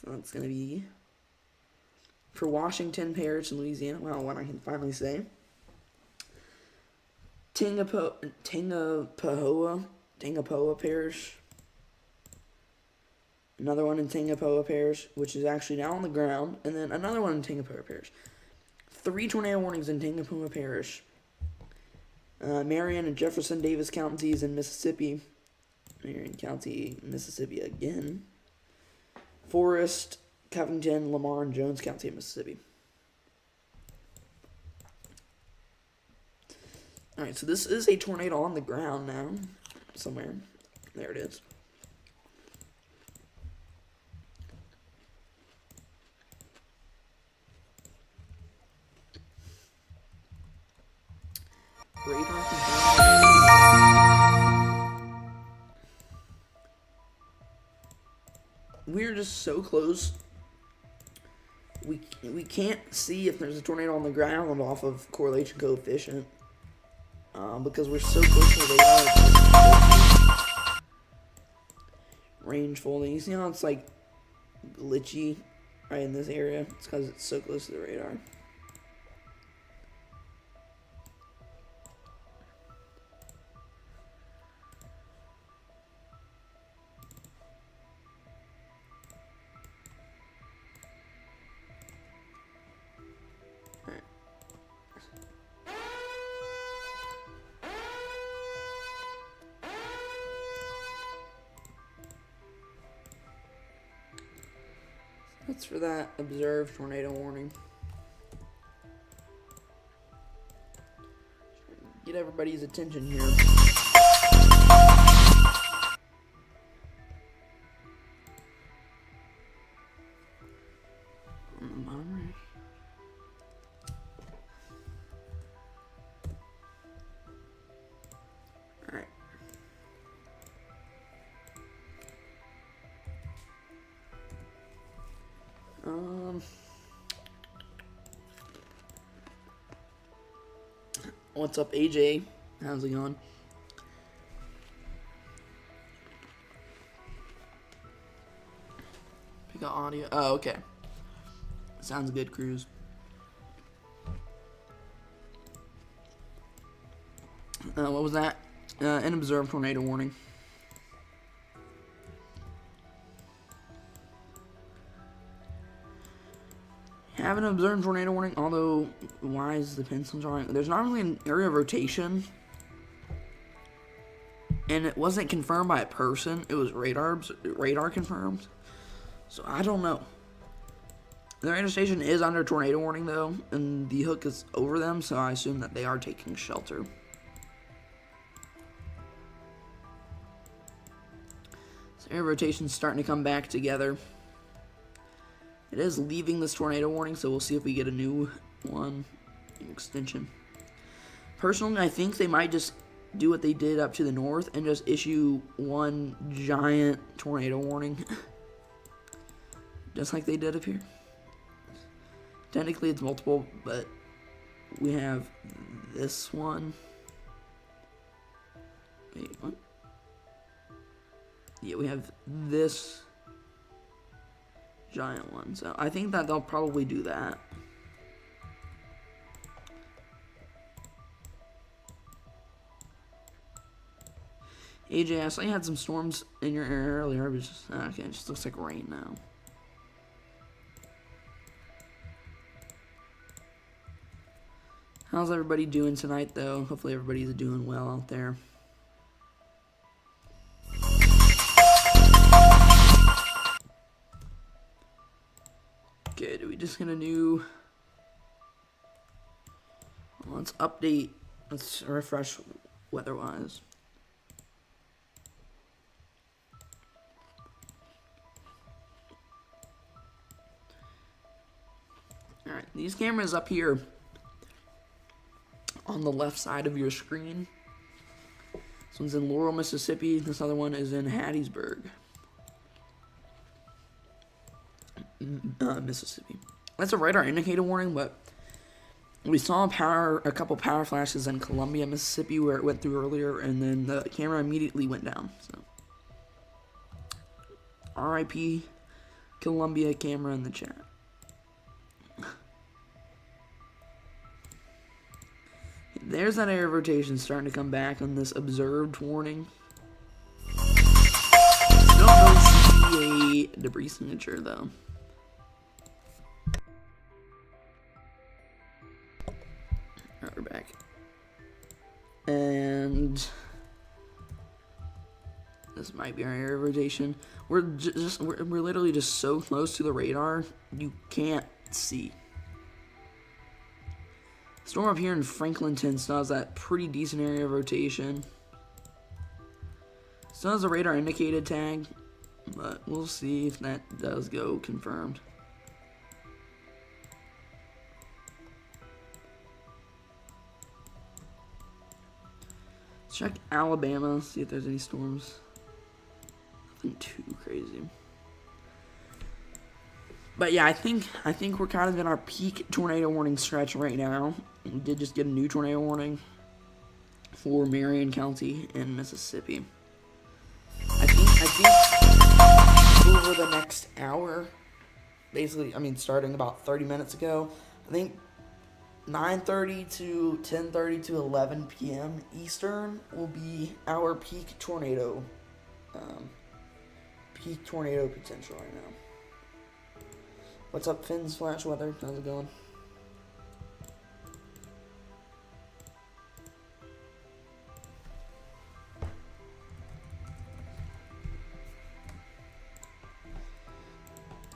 So that's going to be for Washington Parish in Louisiana. Well, what I can finally say. Tangapoa Parish. Another one in Tangapoa Parish, which is actually now on the ground. And then another one in Tangapoa Parish. 3 tornado warnings in Tangapoa Parish. Marion and Jefferson Davis counties in Mississippi. Marion County, Mississippi again. Forest, Covington, Lamar, and Jones County in Mississippi. Alright, so this is a tornado on the ground now. Somewhere. There it is. Radar control. We're just so close. We can't see if there's a tornado on the ground off of correlation coefficient. Because we're so close to the radar. Range folding. You see how it's like glitchy right in this area? It's because it's so close to the radar. That's for that observed tornado warning. Get everybody's attention here. Alright. What's up, AJ? How's it going? Pick out audio. Oh, okay. Sounds good, Cruz. What was that? An observed tornado warning. Have an an observed tornado warning, although why is the pencil drawing? There's not really an area of rotation. And it wasn't confirmed by a person. It was radar confirmed. So I don't know. The radar station is under tornado warning though, and the hook is over them, so I assume that they are taking shelter. So air rotation's starting to come back together. It is leaving this tornado warning, so we'll see if we get a new one, an extension. Personally, I think they might just do what they did up to the north and just issue one giant tornado warning. Just like they did up here. Technically it's multiple, but we have this one. Wait, what? Yeah, we have this giant one. So I think that they'll probably do that. AJ, I saw you had some storms in your area earlier. It was just, okay, it just looks like rain now. How's everybody doing tonight, though? Hopefully everybody's doing well out there. Okay, do we just get a new... Well, let's update. Let's refresh weather-wise. Alright, these cameras up here on the left side of your screen. This one's in Laurel, Mississippi. This other one is in Hattiesburg, Mississippi. That's a radar indicator warning, but we saw a couple power flashes in Columbia, Mississippi, where it went through earlier, and then the camera immediately went down. So, RIP Columbia camera in the chat. There's that air rotation starting to come back on this observed warning. Still don't see a debris signature though. Alright, we're back. And this might be our air rotation. We're literally just so close to the radar, you can't see. Storm up here in Franklinton still has that pretty decent area of rotation. Still has a radar indicated tag, but we'll see if that does go confirmed. Let's check Alabama, see if there's any storms. Nothing too crazy. But yeah, I think we're kind of in our peak tornado warning stretch right now. We did just get a new tornado warning for Marion County in Mississippi. I think over the next hour, basically, I mean, starting about 30 minutes ago, I think 9:30 to 10:30 to 11 p.m. Eastern will be our peak tornado potential right now. What's up, Finn's Flash Weather? How's it going?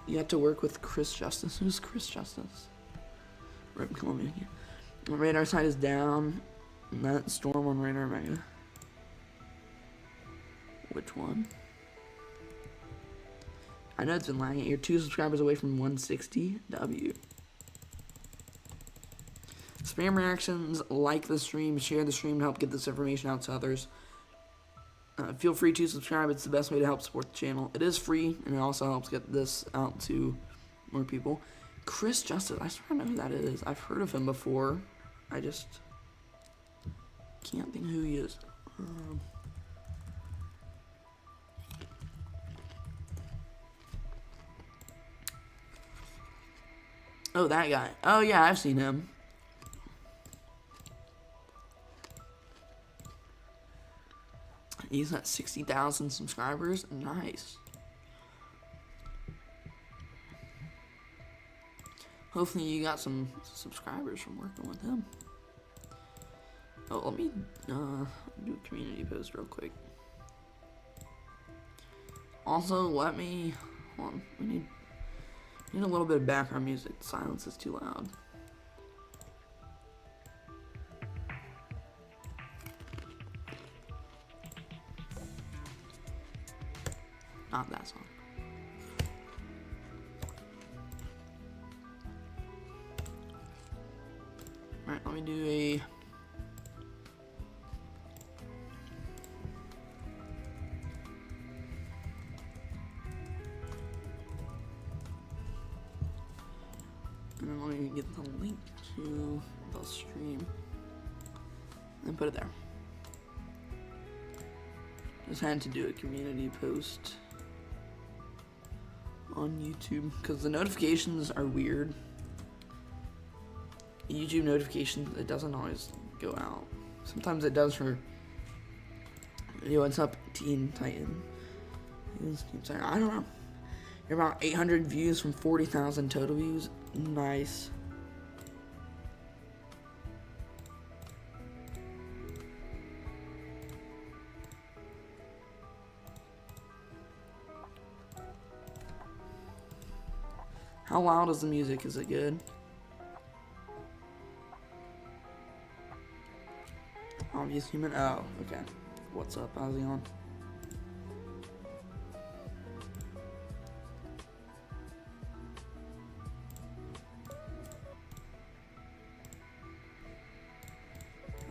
You had to work with Chris Justice. Who's Chris Justice? Rip Columbia. The radar side is down. That storm on radar mega. Which one? I know it's been lagging. You're 2 subscribers away from 160. W. Spam reactions, like the stream, share the stream to help get this information out to others. Feel free to subscribe. It's the best way to help support the channel. It is free, and it also helps get this out to more people. Chris Justice, I swear I know who that is. I've heard of him before. I just can't think who he is. Oh, that guy. Oh, yeah, I've seen him. He's at 60,000 subscribers. Nice. Hopefully you got some subscribers from working with him. Oh, let me do a community post real quick. Also, hold on, we need a little bit of background music. Silence is too loud. Not that song. Alright, let me do a... And then let me get the link to the stream and put it there. Just had to do a community post on YouTube because the notifications are weird. YouTube notifications, it doesn't always go out. Sometimes it does for, yo, what's up, Teen Titan? I don't know. You're about 800 views from 40,000 total views. Nice. How loud is the music? Is it good? Obvious human. Oh, okay. What's up? How's he on?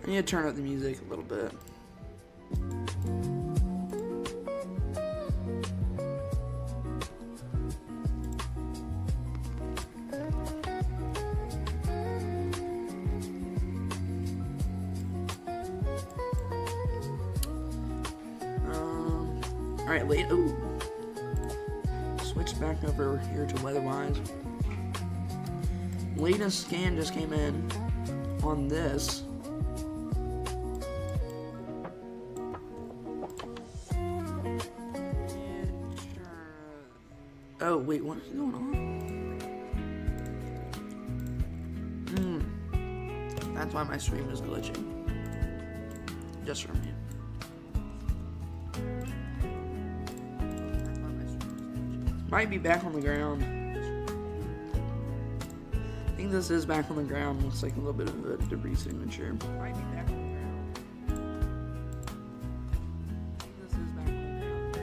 I need to turn up the music a little bit. Alright, switch back over here to weather-wise. Latest scan just came in on this. Oh, wait, what is going on? That's why my stream is glitching. Just for me. Might be back on the ground. I think this is back on the ground. Looks like a little bit of a debris signature. Might be back on the ground. I think this is back on the ground.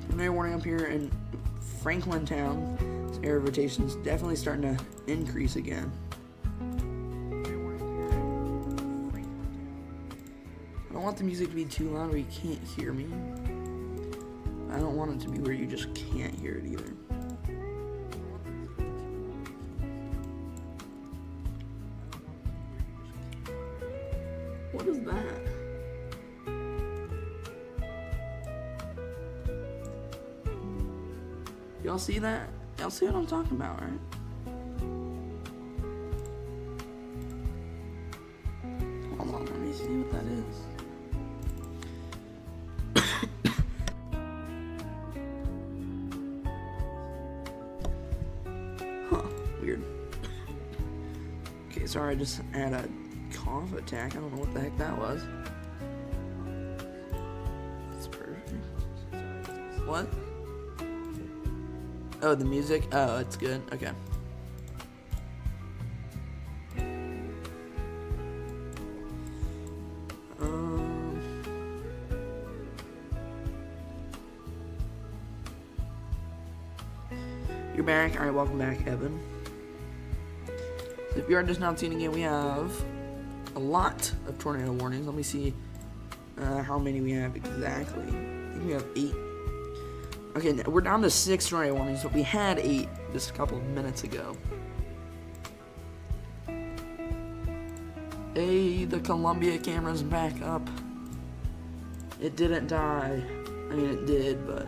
Tornado warning up here in Franklin Town. Air rotation is definitely starting to increase again. I don't want the music to be too loud where you can't hear me. I don't want it to be where you just can't hear it either. What is that? Y'all see that? Y'all see what I'm talking about, right? Hold on, let me see what that is. Huh, weird. Okay, sorry, I just had a cough attack. I don't know what the heck that was. That's perfect. What? Oh, the music? Oh, it's good. Okay. You're back. Alright, welcome back, Evan. So if you are just now tuning in, we have a lot of tornado warnings. Let me see how many we have exactly. I think we have 8. Okay, we're down to 6 tornado warnings, but we had 8 just a couple of minutes ago. Hey, the Columbia camera's back up. It didn't die. I mean, it did, but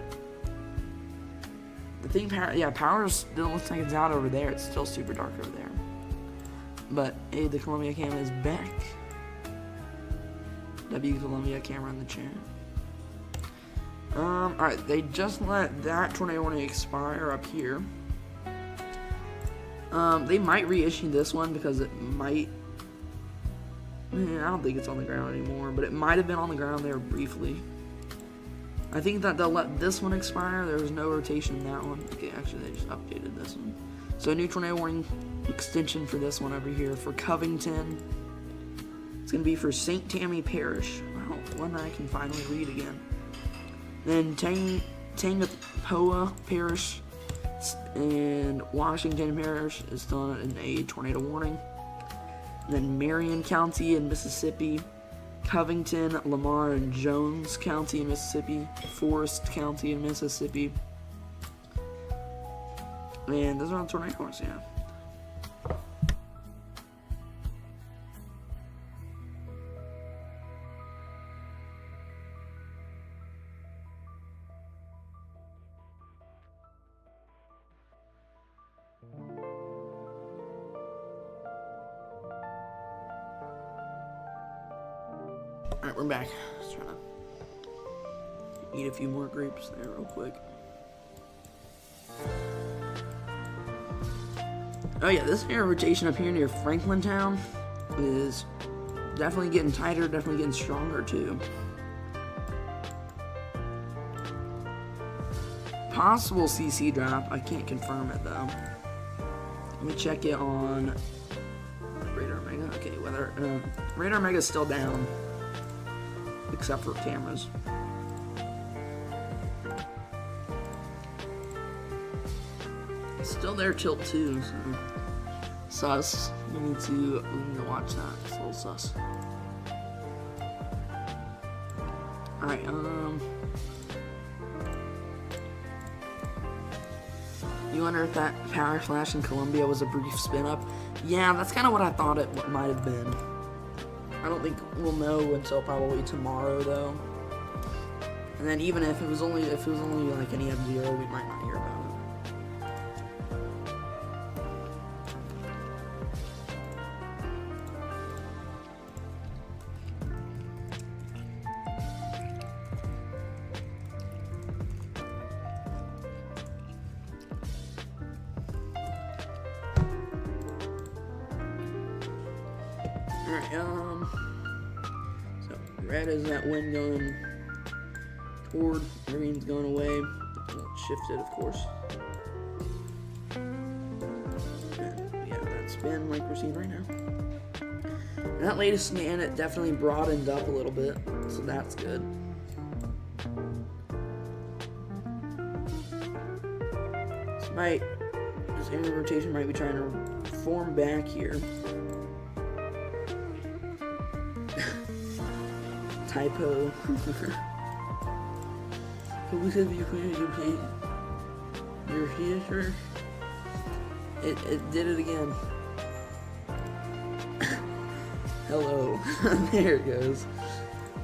the thing, power still looks like it's out over there. It's still super dark over there. But hey, the Columbia cam is back. W Columbia camera in the chat. Alright, they just let that tornado warning expire up here. They might reissue this one because it might. I don't think it's on the ground anymore, but it might have been on the ground there briefly. I think that they'll let this one expire. There was no rotation in that one. Okay, actually, they just updated this one. So a new tornado warning extension for this one over here for Covington. It's going to be for St. Tammany Parish. Wow, one I can finally read again. Then Tangapoa Parish and Washington Parish is still in a tornado warning. And then Marion County in Mississippi, Covington, Lamar, and Jones County in Mississippi, Forest County in Mississippi. And those are on tornado warnings, yeah. Alright, we're back. Just trying to eat a few more grapes there real quick. Oh yeah, this air rotation up here near Franklin Town is definitely getting tighter, definitely getting stronger too. Possible CC drop, I can't confirm it though. Let me check it on Radar Mega. Okay, Radar Mega's still down. Except for cameras. It's still there tilt too, so sus. We need to watch that. It's a little sus. Alright, you wonder if that power flash in Columbia was a brief spin up? Yeah, that's kind of what I thought it might have been. I don't think we'll know until probably tomorrow, though. And then even if it was only like an EF0, we might not hear about it. Alright, so red is that wind going toward, green's going away. Well, shifted, of course. And yeah, that spin like we're seeing right now. And that latest scan, it definitely broadened up a little bit, so that's good. This air rotation might be trying to form back here. Typo. Who said you pay your theater? It did it again. Hello. There it goes.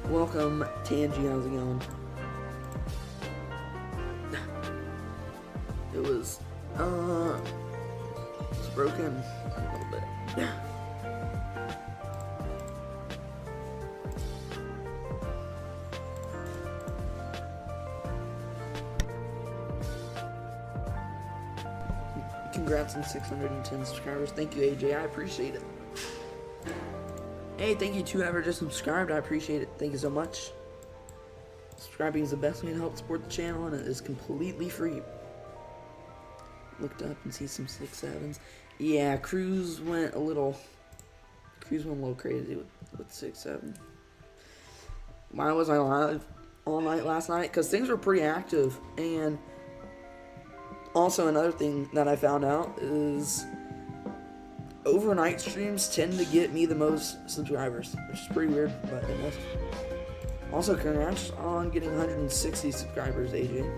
Welcome, Tangy. How's it going? It was it's broken a little bit. Congrats on 610 subscribers. Thank you, AJ. I appreciate it. Hey, thank you to whoever just subscribed. I appreciate it. Thank you so much. Subscribing is the best way to help support the channel, and it is completely free. Looked up and see some 6.7s. Yeah, Cruz went a little crazy with 6.7. Why was I live all night last night? Because things were pretty active, and also another thing that I found out is overnight streams tend to get me the most subscribers, which is pretty weird, but it is. Also, congrats on getting 160 subscribers, AJ.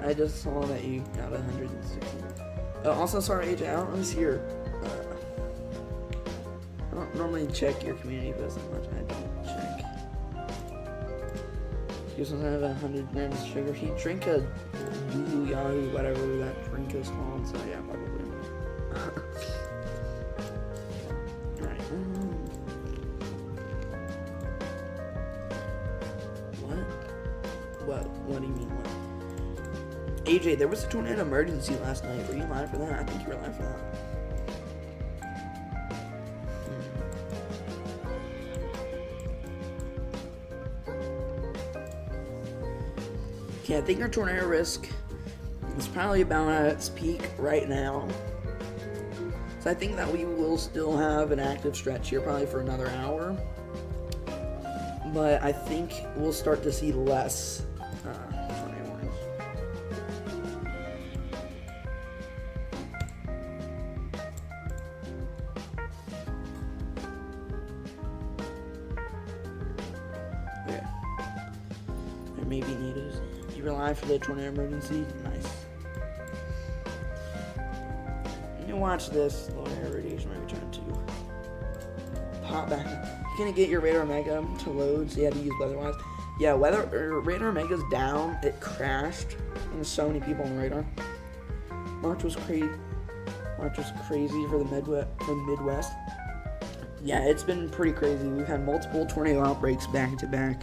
I just saw that you got 160. Also, sorry, AJ, I don't really see your. I don't normally check your community posts that much. I don't check. You sometimes have 100 grams of sugar. He drink a Yahoo, whatever that drink is called. So yeah, probably. What do you mean what? AJ, there was a tornado emergency last night. Were you live for that? I think you were live for that. Okay, I think our tornado risk is probably about at its peak right now. So I think that we will still have an active stretch here probably for another hour. But I think we'll start to see less tornado warnings. Okay. There may be natives. You rely for the tornado emergency? Nice. You watch this. Low air radiation might return to pop back. You're gonna get your Radar Omega to load, so you had to use WeatherWise. Yeah, Radar Omega's down. It crashed. And there's so many people on the radar. March was crazy for the Midwest. Yeah, it's been pretty crazy. We've had multiple tornado outbreaks back to back.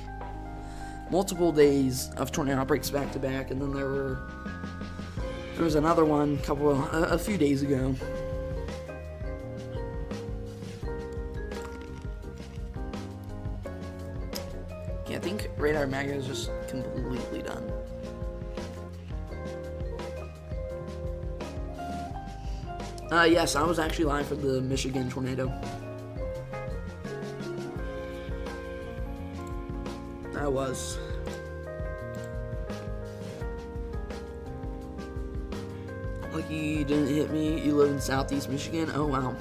Multiple days of tornado outbreaks back to back, and then there was another one a few days ago. Yeah, I think Radar Omega is just completely done. Yes, I was actually live for the Michigan tornado. I was. Lucky you didn't hit me. You live in Southeast Michigan? Oh, wow.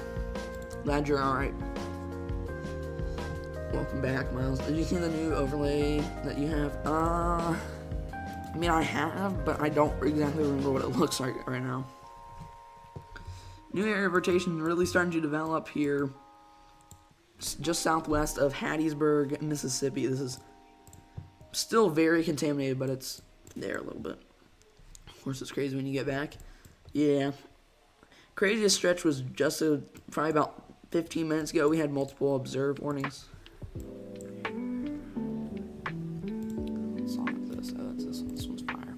Glad you're alright. Welcome back, Miles. Did you see the new overlay that you have? I mean, I have, but I don't exactly remember what it looks like right now. New area of rotation really starting to develop here. Just southwest of Hattiesburg, Mississippi. This is still very contaminated, but it's there a little bit. Of course, it's crazy when you get back. Yeah. Craziest stretch was just probably about 15 minutes ago. We had multiple observed warnings. What song is this? Oh, that's this one. This one's fire.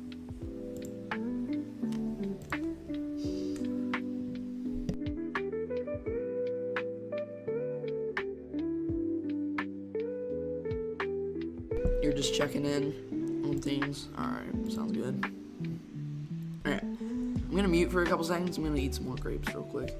You're just checking in on things. Alright, sounds good. Alright. I'm gonna mute for a couple seconds. I'm gonna eat some more grapes real quick.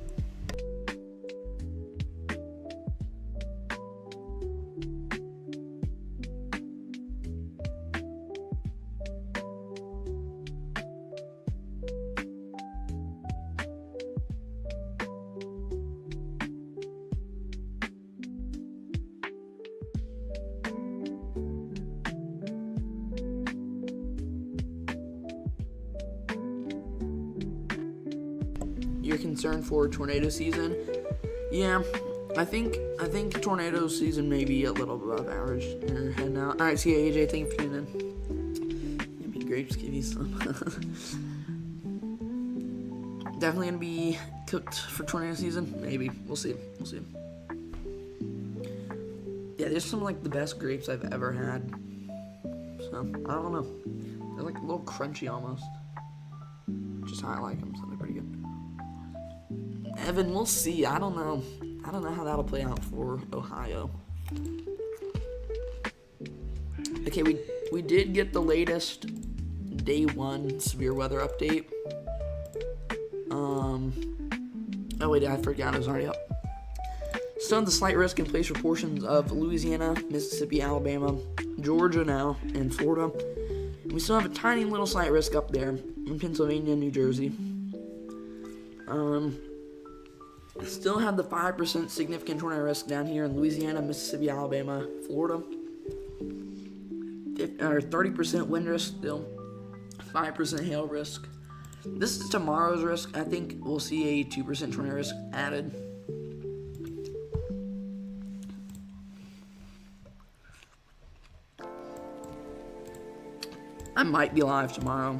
You're concerned for tornado season? Yeah, I think tornado season may be a little above average. You're heading out. All right, see you, AJ. Thank you for tuning in. Give me grapes, give you some. Definitely gonna be cooked for tornado season. Maybe we'll see. We'll see. Yeah, there's some like the best grapes I've ever had. So I don't know. They're like a little crunchy almost. Just how I like them. So they're pretty good. Evan, we'll see. I don't know how that'll play out for Ohio. Okay, we did get the latest day 1 severe weather update. Oh wait, I forgot it was already up. Still in the slight risk in place for portions of Louisiana, Mississippi, Alabama, Georgia now, and Florida. And we still have a tiny little slight risk up there in Pennsylvania and New Jersey. Still have the 5% significant tornado risk down here in Louisiana, Mississippi, Alabama, Florida. 30% wind risk still. 5% hail risk. This is tomorrow's risk. I think we'll see a 2% tornado risk added. I might be live tomorrow.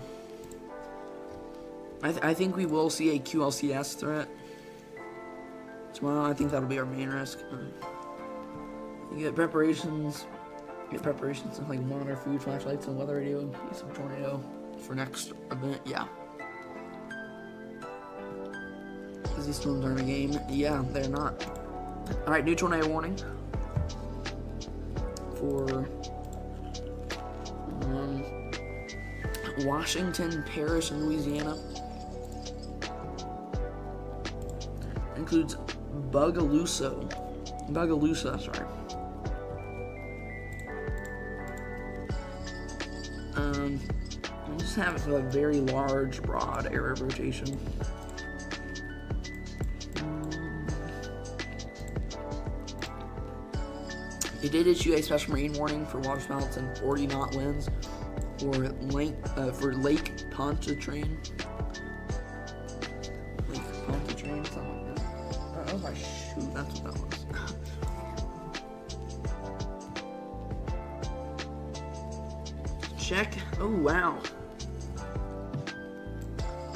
I think we will see a QLCS threat tomorrow. I think that'll be our main risk. You get preparations Get preparations like water, food, flashlights, and weather radio in case of tornado for next event. Yeah. Is these storms aren't a game? Yeah, they're not. All right, new tornado warning for Washington Parish in Louisiana. Includes Bogalusa, sorry. We just have a very large, broad area of rotation. They did issue a special marine warning for waterspouts and 40-knot winds for Lake Pontchartrain. Lake Pontchartrain, something like that. That was my shoot. That's what that was. Check. Oh wow.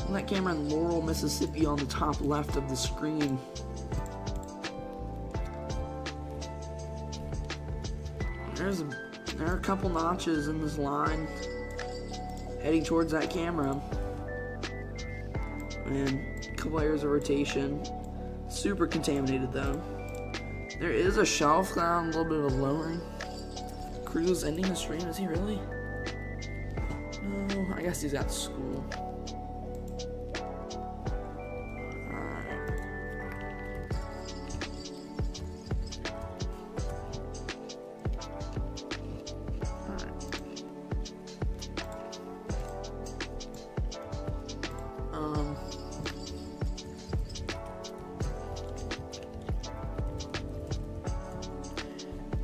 That camera in Laurel, Mississippi, on the top left of the screen. There are a couple notches in this line heading towards that camera, and a couple areas of rotation. Super contaminated though. There is a shelf cloud, a little bit of lowering. Cruz ending the stream. Is he really? No, I guess he's at school.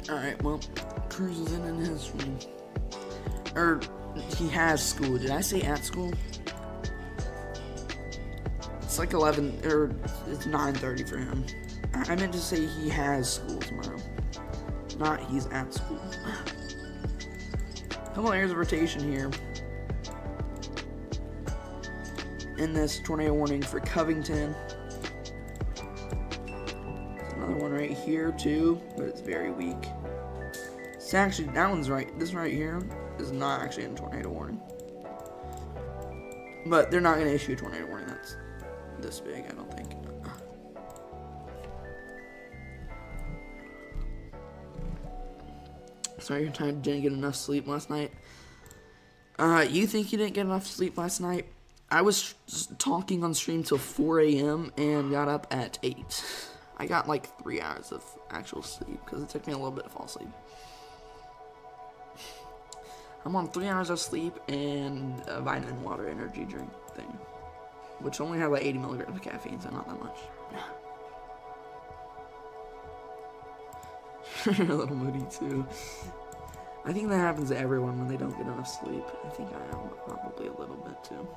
Alright, well, Cruz is in his room. Or, he has school. Did I say at school? It's like 11, or it's 9:30 for him. I meant to say he has school tomorrow. Not he's at school. Couple areas of rotation here. In this tornado warning for Covington. There's another one right here too, but it's very weak. It's actually, that one's right. This right here is not actually in tornado warning. But they're not going to issue a tornado warning that's this big, I don't think. Sorry you're tired, didn't get enough sleep last night. You think you didn't get enough sleep last night? I was talking on stream till 4 a.m. and got up at 8. I got like 3 hours of actual sleep because it took me a little bit to fall asleep. I'm on 3 hours of sleep and a vitamin water energy drink thing, which only have like 80 milligrams of caffeine, so not that much. You're a little moody too. I think that happens to everyone when they don't get enough sleep. I think I am probably a little bit too.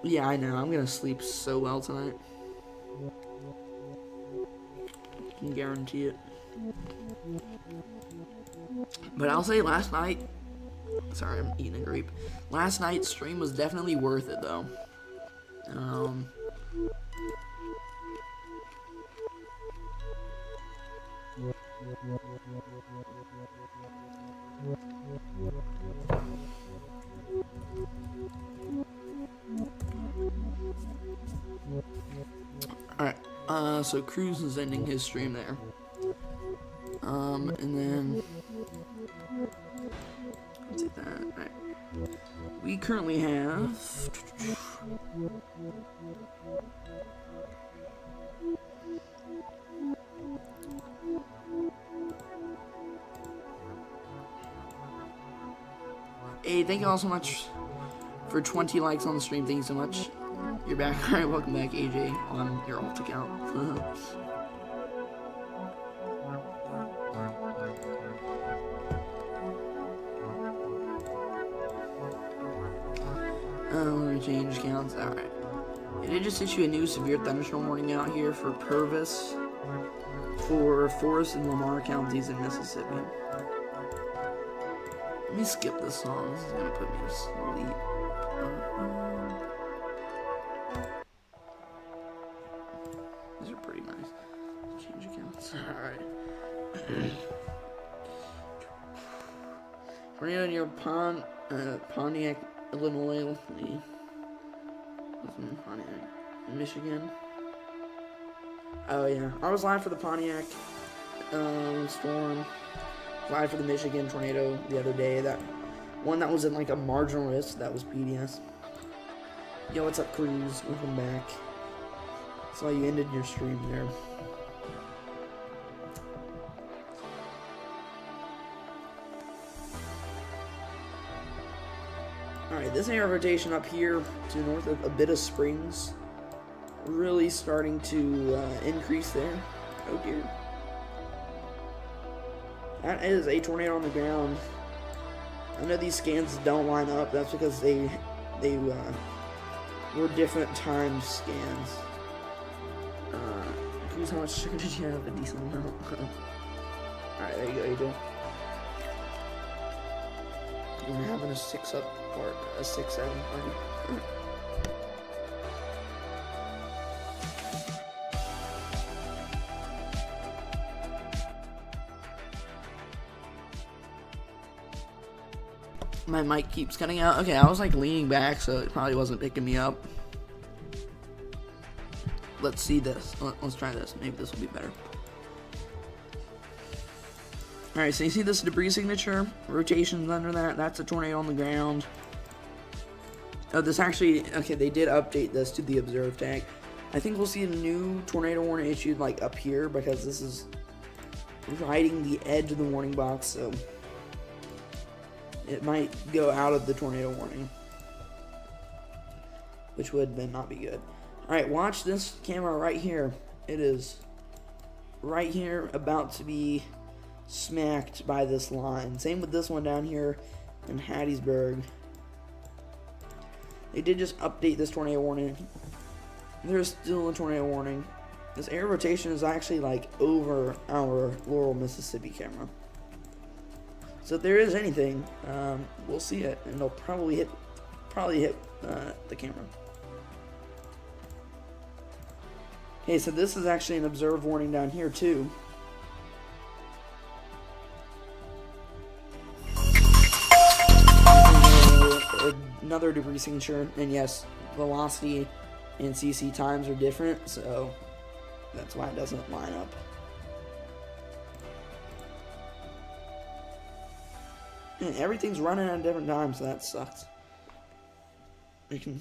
Yeah, I know. I'm gonna sleep so well tonight. I can guarantee it. But I'll say last night, sorry, I'm eating a grape. Last night's stream was definitely worth it though. Alright, so Cruz is ending his stream there. And then let's see that. Alright. We currently have hey, thank you all so much for 20 likes on the stream. Thank you so much. You're back. Alright, welcome back, AJ, on your alt account. Let me change accounts. Alright. It did just issue a new severe thunderstorm warning out here for Purvis for Forest and Lamar counties in Mississippi. Let me skip this song. This is gonna put me to sleep. These are pretty nice. Change accounts. Alright. Tornado near Pontiac, Illinois. Let's see. What's in Pontiac, Michigan? Oh yeah, I was live for the Pontiac storm. Live for the Michigan tornado the other day. That one that was in like a marginal risk. That was PDS. Yo, what's up, Cruz? Welcome back. Saw you ended your stream there. Alright, this air rotation up here to the north of Abita Springs really starting to increase there. Oh dear. That is a tornado on the ground. I know these scans don't line up. That's because they were different time scans. Cruise, how much sugar did you have? A decent amount. Alright, there you go, you do. You're having a 6-up or a 6-7 party. My mic keeps cutting out. Okay, I was like leaning back, so it probably wasn't picking me up. Let's see this. Let's try this. Maybe this will be better. Alright, so you see this debris signature? Rotations under that. That's a tornado on the ground. Oh, this actually... Okay, they did update this to the observe tag. I think we'll see a new tornado warning issued like up here because this is riding the edge of the warning box, so it might go out of the tornado warning, which would then not be good. Alright, watch this camera right here. It is right here, about to be smacked by this line. Same with this one down here in Hattiesburg. They did just update this tornado warning. There's still a tornado warning. This air rotation is actually like over our Laurel, Mississippi camera. So if there is anything, we'll see it, and it'll probably hit the camera. Okay, so this is actually an observe warning down here too. Another debris signature, and yes, velocity and CC times are different, so that's why it doesn't line up. And everything's running at a different time, so that sucks. We can...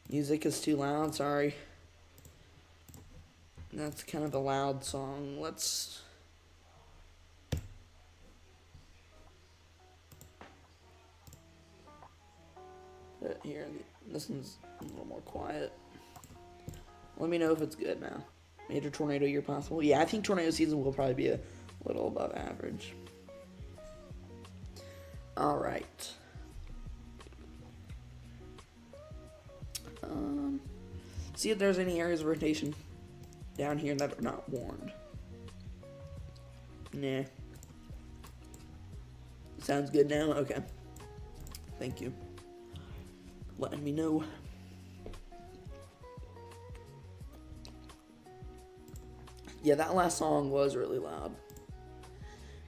Music is too loud, sorry. That's kind of a loud song. Let's... put it here, this one's a little more quiet. Let me know if it's good now. Major tornado year possible. Yeah, I think tornado season will probably be a little above average. Alright. See if there's any areas of rotation down here that are not warned. Nah. Sounds good now? Okay. Thank you. Letting me know. Yeah, that last song was really loud.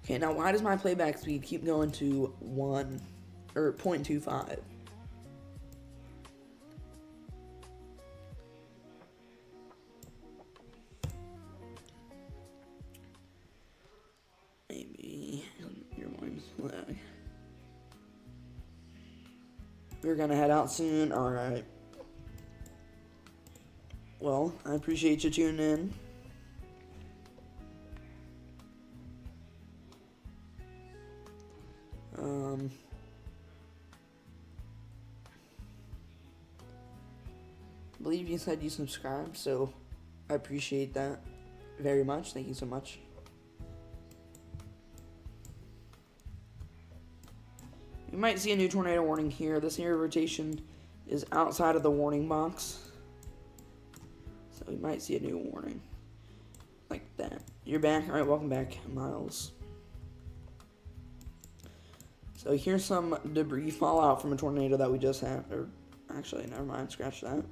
Okay, now why does my playback speed keep going to 1 or 0.25? Maybe your volume's lag. We're gonna head out soon. Alright. Well, I appreciate you tuning in. I believe you said you subscribed, so I appreciate that very much. Thank you so much. You might see a new tornado warning here. This air rotation is outside of the warning box, so we might see a new warning like that. You're back. All right, welcome back, Miles. So here's some debris fallout from a tornado that we just had. Or actually, never mind. Scratch that.